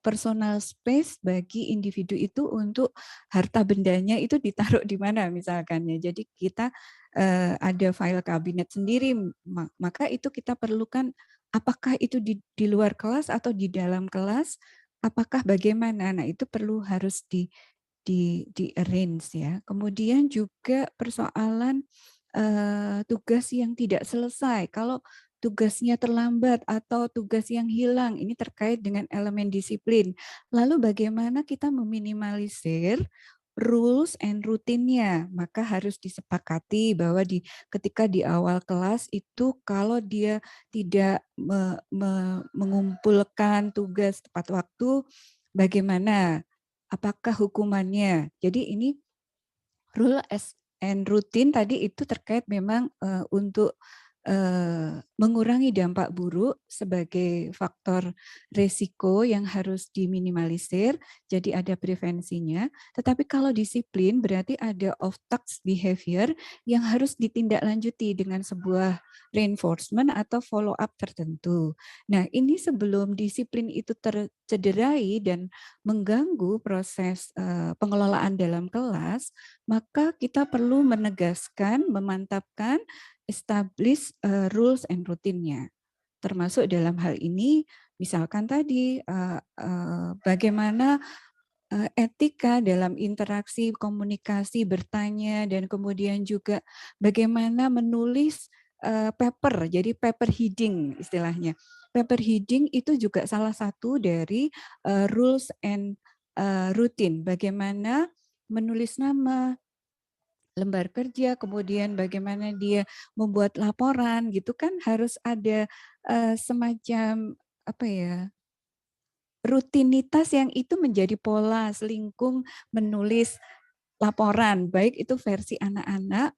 personal space bagi individu itu untuk harta bendanya itu ditaruh di mana misalkan ya. Jadi kita ada file kabinet sendiri, maka itu kita perlukan apakah itu di luar kelas atau di dalam kelas, apakah bagaimana. Nah, itu perlu harus di arrange ya. Kemudian juga persoalan tugas yang tidak selesai. Kalau tugasnya terlambat atau tugas yang hilang, ini terkait dengan elemen disiplin. Lalu bagaimana kita meminimalisir rules and rutinnya? Maka harus disepakati bahwa ketika di awal kelas itu kalau dia tidak mengumpulkan tugas tepat waktu, bagaimana? Apakah hukumannya? Jadi ini rule and routine tadi itu terkait memang untuk mengurangi dampak buruk sebagai faktor resiko yang harus diminimalisir, jadi ada prevensinya. Tetapi kalau disiplin berarti ada off-task behavior yang harus ditindaklanjuti dengan sebuah reinforcement atau follow-up tertentu. Nah, ini sebelum disiplin itu tercederai dan mengganggu proses pengelolaan dalam kelas, maka kita perlu menegaskan, memantapkan, establish rules and routine-nya. Termasuk dalam hal ini, misalkan tadi bagaimana etika dalam interaksi, komunikasi, bertanya, dan kemudian juga bagaimana menulis paper, jadi paper heading istilahnya. Paper heading itu juga salah satu dari rules and routine. Bagaimana menulis nama, lembar kerja, kemudian bagaimana dia membuat laporan, gitu kan harus ada semacam rutinitas yang itu menjadi pola selingkung menulis laporan, baik itu versi anak-anak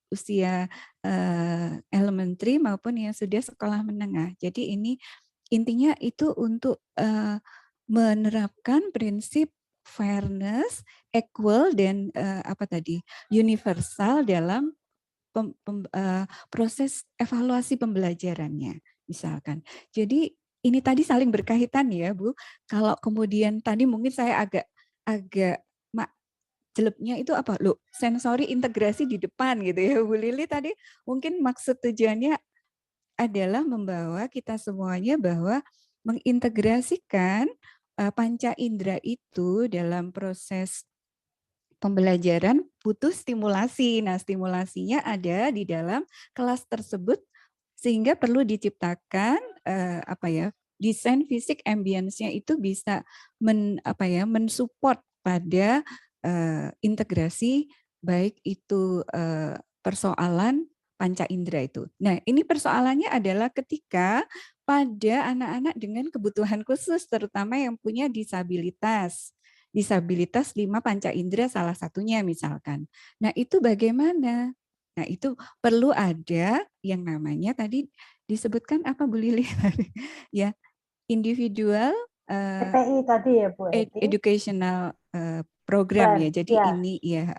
usia elementary maupun yang sudah sekolah menengah. Jadi ini intinya itu untuk menerapkan prinsip fairness, equal, dan universal dalam proses evaluasi pembelajarannya, misalkan. Jadi ini tadi saling berkaitan ya, Bu. Kalau kemudian tadi mungkin saya agak jeleknya itu apa? Loh, sensori integrasi di depan gitu ya, Bu Lili tadi mungkin maksud tujuannya adalah membawa kita semuanya bahwa mengintegrasikan panca indera itu dalam proses pembelajaran butuh stimulasi. Nah, stimulasinya ada di dalam kelas tersebut sehingga perlu diciptakan desain fisik ambience-nya itu bisa mensupport pada integrasi baik itu persoalan panca indera itu. Nah, ini persoalannya adalah ketika pada anak-anak dengan kebutuhan khusus, terutama yang punya disabilitas. Disabilitas 5 panca indera salah satunya misalkan. Nah, itu bagaimana? Nah, itu perlu ada yang namanya tadi disebutkan apa Bu Lili? Ya, individual PPI tadi ya Bu Edi. educational program ya. Jadi Ya. ini ya.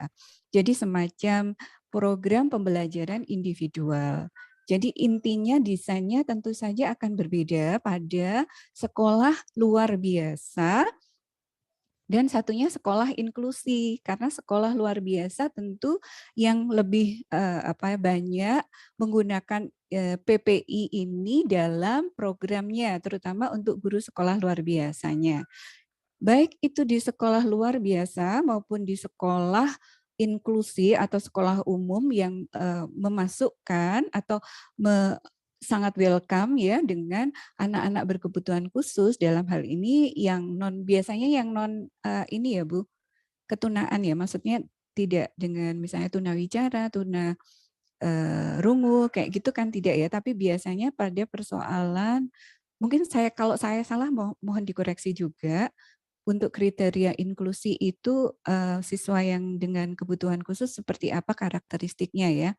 Jadi semacam program pembelajaran individual. Jadi intinya desainnya tentu saja akan berbeda pada sekolah luar biasa dan satunya sekolah inklusi, karena sekolah luar biasa tentu yang lebih banyak menggunakan PPI ini dalam programnya, terutama untuk guru sekolah luar biasanya. Baik itu di sekolah luar biasa maupun di sekolah inklusi atau sekolah umum yang memasukkan atau sangat welcome ya dengan anak-anak berkebutuhan khusus dalam hal ini yang biasanya yang non ini ya Bu, ketunaan ya, maksudnya tidak dengan misalnya tunawicara, rungu kayak gitu kan tidak ya, tapi biasanya pada persoalan mungkin kalau saya salah mohon dikoreksi juga. Untuk kriteria inklusi itu siswa yang dengan kebutuhan khusus seperti apa karakteristiknya ya.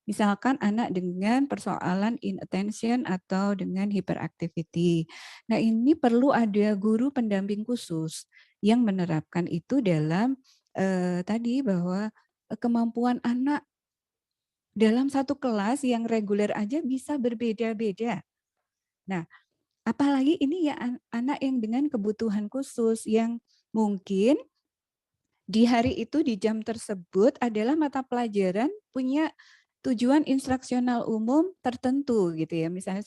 Misalkan anak dengan persoalan inattention atau dengan hyperactivity. Nah, ini perlu ada guru pendamping khusus yang menerapkan itu dalam tadi bahwa kemampuan anak dalam satu kelas yang reguler aja bisa berbeda-beda. Nah, apalagi ini ya anak yang dengan kebutuhan khusus yang mungkin di hari itu di jam tersebut adalah mata pelajaran punya tujuan instruksional umum tertentu gitu ya, misalnya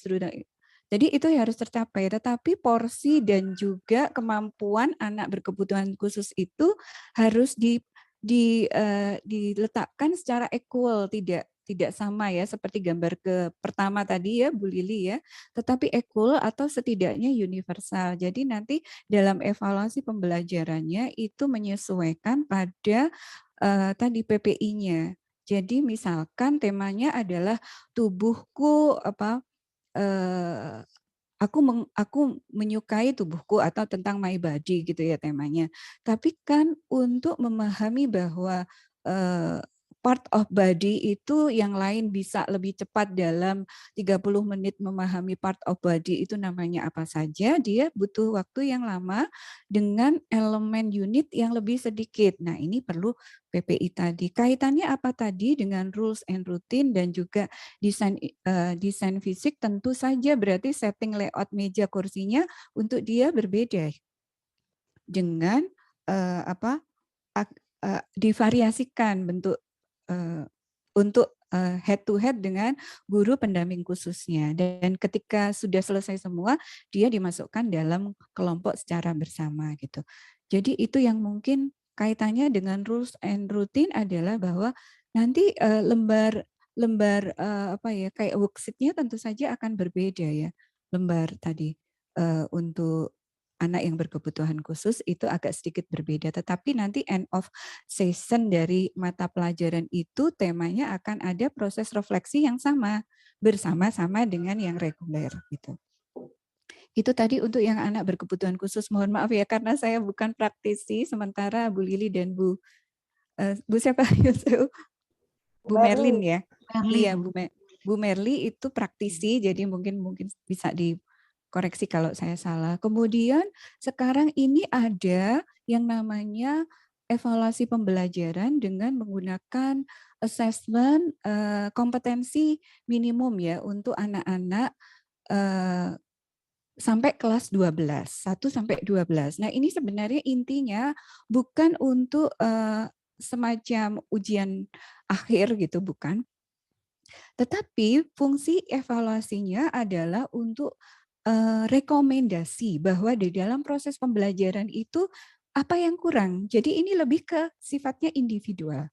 jadi itu harus tercapai, tetapi porsi dan juga kemampuan anak berkebutuhan khusus itu harus diletakkan secara equal, tidak sama ya seperti gambar pertama tadi ya Bu Lili ya, tetapi equal atau setidaknya universal. Jadi nanti dalam evaluasi pembelajarannya itu menyesuaikan pada tadi PPI-nya. Jadi misalkan temanya adalah tubuhku aku menyukai tubuhku atau tentang my body gitu ya temanya. Tapi kan untuk memahami bahwa part of body itu yang lain bisa lebih cepat dalam 30 menit memahami part of body itu namanya apa saja, dia butuh waktu yang lama dengan elemen unit yang lebih sedikit. Nah, ini perlu PPI tadi. Kaitannya apa tadi dengan rules and routine dan juga desain fisik, tentu saja berarti setting layout meja kursinya untuk dia berbeda dengan divariasikan bentuk untuk head to head dengan guru pendamping khususnya, dan ketika sudah selesai semua dia dimasukkan dalam kelompok secara bersama gitu. Jadi itu yang mungkin kaitannya dengan rules and routine adalah bahwa nanti lembar kayak worksheet-nya tentu saja akan berbeda ya, lembar tadi untuk anak yang berkebutuhan khusus itu agak sedikit berbeda, tetapi nanti end of session dari mata pelajaran itu temanya akan ada proses refleksi yang sama bersama-sama dengan yang reguler gitu. Itu tadi untuk yang anak berkebutuhan khusus. Mohon maaf ya karena saya bukan praktisi, sementara Bu Lili dan Bu siapa? Bu Merlin ya. Iya Bu Merli itu praktisi, jadi mungkin bisa dikoreksi kalau saya salah. Kemudian sekarang ini ada yang namanya evaluasi pembelajaran dengan menggunakan assessment kompetensi minimum ya untuk anak-anak sampai kelas 12, 1 sampai 12. Nah, ini sebenarnya intinya bukan untuk semacam ujian akhir gitu, bukan. Tetapi fungsi evaluasinya adalah untuk rekomendasi bahwa di dalam proses pembelajaran itu apa yang kurang. Jadi ini lebih ke sifatnya individual.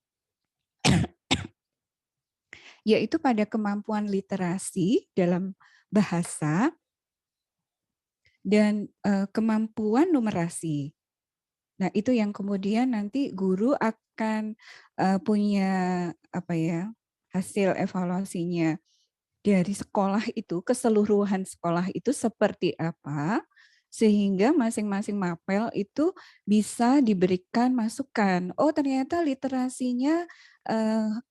Yaitu pada kemampuan literasi dalam bahasa dan kemampuan numerasi. Nah, itu yang kemudian nanti guru akan punya hasil evaluasinya dari sekolah itu, keseluruhan sekolah itu seperti apa, sehingga masing-masing mapel itu bisa diberikan masukan. Oh, ternyata literasinya,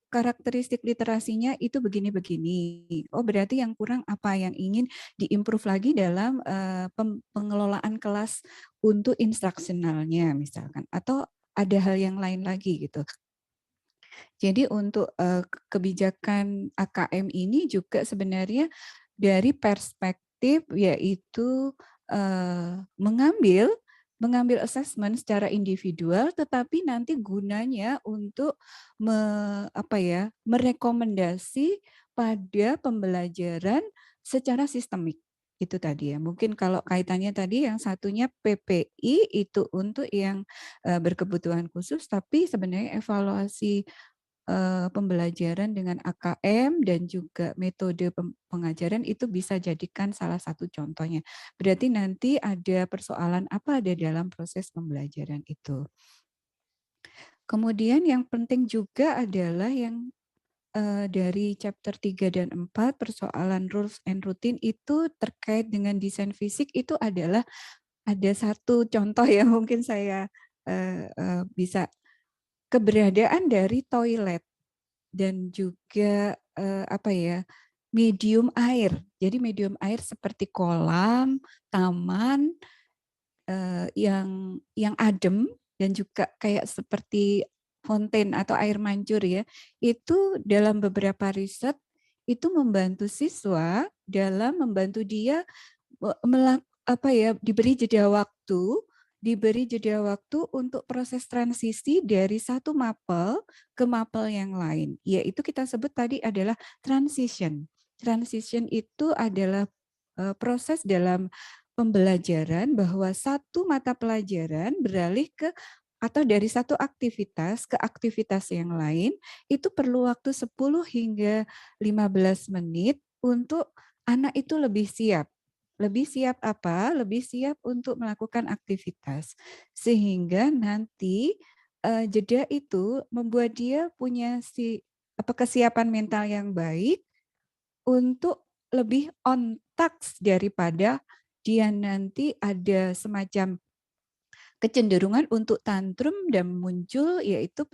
karakteristik literasinya itu begini-begini. Oh, berarti yang kurang apa, yang ingin diimprove lagi dalam pengelolaan kelas untuk instruksionalnya misalkan, atau ada hal yang lain lagi gitu. Jadi untuk kebijakan AKM ini juga sebenarnya dari perspektif yaitu mengambil assessment secara individual, tetapi nanti gunanya untuk merekomendasi pada pembelajaran secara sistemik. Itu tadi ya. Mungkin kalau kaitannya tadi yang satunya PPI itu untuk yang berkebutuhan khusus, tapi sebenarnya evaluasi pembelajaran dengan AKM dan juga metode pengajaran itu bisa jadikan salah satu contohnya. Berarti nanti ada persoalan apa ada dalam proses pembelajaran itu. Kemudian yang penting juga adalah yang dari chapter 3 dan 4 persoalan rules and routine itu terkait dengan desain fisik itu adalah ada satu contoh yang mungkin saya bisa keberadaan dari toilet dan juga medium air. Jadi medium air seperti kolam, taman yang adem dan juga kayak seperti fonten atau air mancur ya. Itu dalam beberapa riset itu membantu siswa dalam membantu dia diberi jeda waktu untuk proses transisi dari satu mapel ke mapel yang lain. Yaitu kita sebut tadi adalah transition. Transition itu adalah proses dalam pembelajaran bahwa satu mata pelajaran beralih ke atau dari satu aktivitas ke aktivitas yang lain itu perlu waktu 10 hingga 15 menit untuk anak itu lebih siap. Lebih siap apa? Lebih siap untuk melakukan aktivitas. Sehingga nanti jeda itu membuat dia punya kesiapan mental yang baik untuk lebih on task daripada dia nanti ada semacam kecenderungan untuk tantrum dan muncul yaitu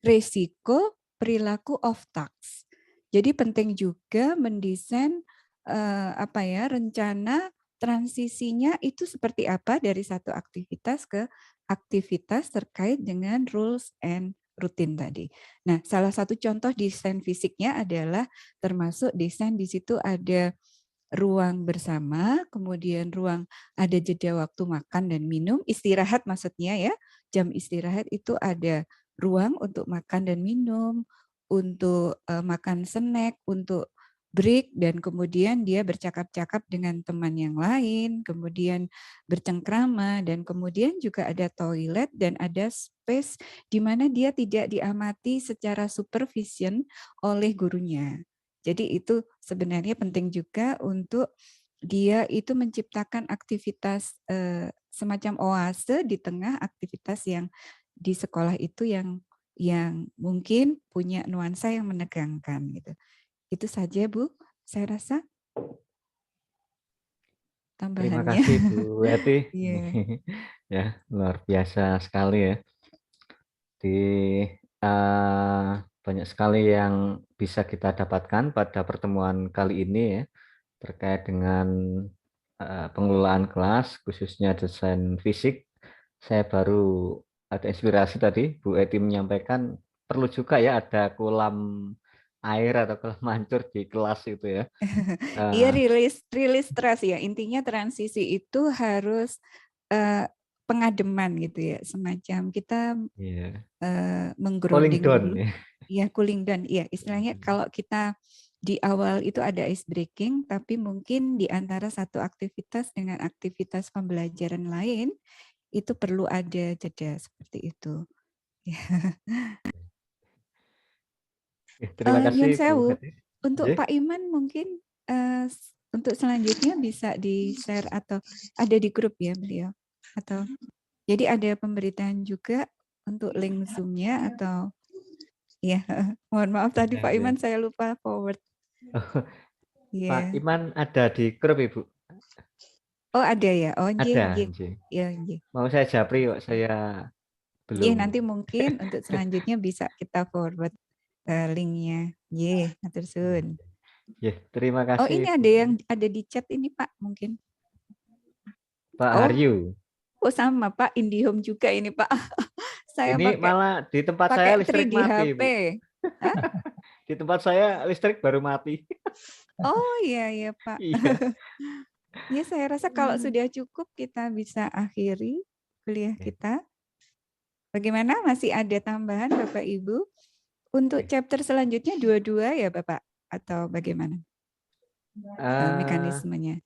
resiko perilaku off task. Jadi penting juga mendesain rencana transisinya itu seperti apa dari satu aktivitas ke aktivitas terkait dengan rules and routine tadi. Nah, salah satu contoh desain fisiknya adalah termasuk desain di situ ada ruang bersama, kemudian ruang ada jeda waktu makan dan minum, istirahat maksudnya ya, jam istirahat itu ada ruang untuk makan dan minum, untuk makan snack, untuk break, dan kemudian dia bercakap-cakap dengan teman yang lain, kemudian bercengkrama, dan kemudian juga ada toilet dan ada space di mana dia tidak diamati secara supervision oleh gurunya. Jadi itu sebenarnya penting juga untuk dia itu menciptakan aktivitas semacam oase di tengah aktivitas yang di sekolah itu yang mungkin punya nuansa yang menegangkan gitu. Itu saja Bu, saya rasa tambahannya. Terima kasih Bu Eti. Yeah. Ya, luar biasa sekali ya. Banyak sekali yang bisa kita dapatkan pada pertemuan kali ini ya, terkait dengan pengelolaan kelas, khususnya desain fisik. Saya baru ada inspirasi tadi, Bu Eti menyampaikan perlu juga ya ada kolam air atau kolam mancur di kelas itu ya. Iya, rilis stres ya. Intinya transisi itu harus pengademan gitu ya, semacam kita menggrounding dulu. Ya, cooling down. Iya, istilahnya kalau kita di awal itu ada ice breaking, tapi mungkin di antara satu aktivitas dengan aktivitas pembelajaran lain itu perlu ada jeda seperti itu. Terima kasih Bu Eti. Untuk Pak Iman mungkin untuk selanjutnya bisa di-share atau ada di grup ya beliau, atau jadi ada pemberitaan juga untuk link Zoom-nya atau Iya, mohon maaf tadi Pak Iya. Iman saya lupa forward. Iya. Pak Iman ada di grup Ibu? Oh ada ya. Oh nggih, Ada. nggih. nggih. Ya nggih. Mau saya japri kok, saya Nggih, belum. nanti mungkin untuk selanjutnya bisa kita forward linknya. Nggih, matur suwun. Ya, terima kasih. Oh ini ada yang ada di chat ini Pak mungkin. Pak Oh. Haryu. Oh sama Pak, IndiHome juga ini Pak. Saya Ini pakai malah di tempat saya listrik 3D mati, HP. Bu. Di tempat saya listrik baru mati. Oh iya iya Pak. Iya. Ya saya rasa kalau sudah cukup kita bisa akhiri kuliah kita. Bagaimana? Masih ada tambahan Bapak Ibu? Untuk chapter selanjutnya dua-dua ya Bapak? Atau bagaimana mekanismenya?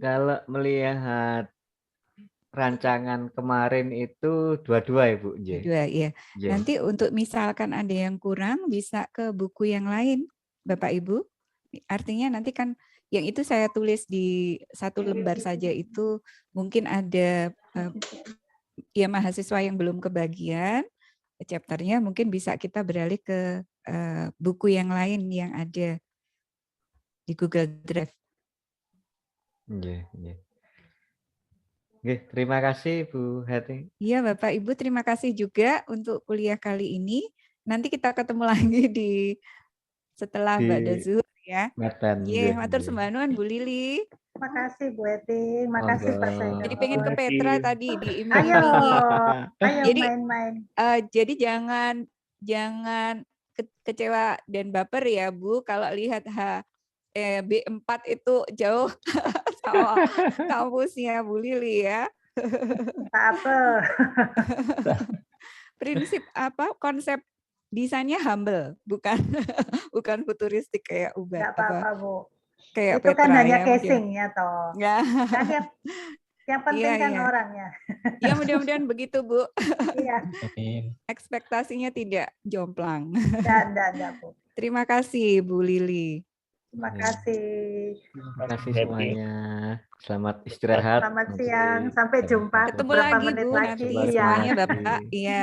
Kalau melihat rancangan kemarin itu dua-dua Ibu. Dua ya. Nanti untuk misalkan ada yang kurang bisa ke buku yang lain Bapak Ibu. Artinya nanti kan yang itu saya tulis di satu lembar saja itu mungkin ada ya mahasiswa yang belum kebagian chapternya mungkin bisa kita beralih ke buku yang lain yang ada di Google Drive. Terima kasih Bu Hati. Iya Bapak Ibu terima kasih juga untuk kuliah kali ini. Nanti kita ketemu lagi di setelah Ba'da Zuhur ya. Iya, matur sembah nuwun Bu Lili. Terima kasih Bu Eti, makasih Pak Zainul. Jadi pengen ke Petra tadi Ayo, diiming-imingi. ayo main-main. Jadi jangan kecewa dan baper ya Bu kalau lihat B4 itu jauh sama kampusnya Bu Lili ya. Apa? Prinsip apa konsep desainnya humble, bukan futuristik kayak Uber. Enggak apa-apa Bu. Kayak itu Petra, kan hanya ya, casingnya toh. Ya. Kan yang penting kan orangnya. Ya mudah-mudahan begitu Bu. Iya. Ekspektasinya tidak jomplang. Enggak Bu. Terima kasih Bu Lili. Terima kasih. Terima kasih semuanya. Selamat istirahat. Selamat siang. Sampai jumpa. Ketemu beberapa lagi menit Bu lagi. nanti Iya. semuanya Bapak. Iya.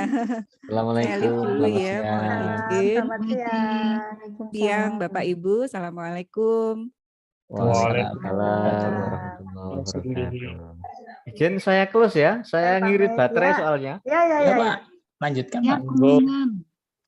Assalamualaikum. Dulu ya. Selamat siang. Siang Bapak Ibu. Assalamualaikum. Waalaikumsalam warahmatullahi wabarakatuh. Izin saya close ya. Saya ngirit baterai soalnya. Ya. Pak, lanjutkan Ya, Pak.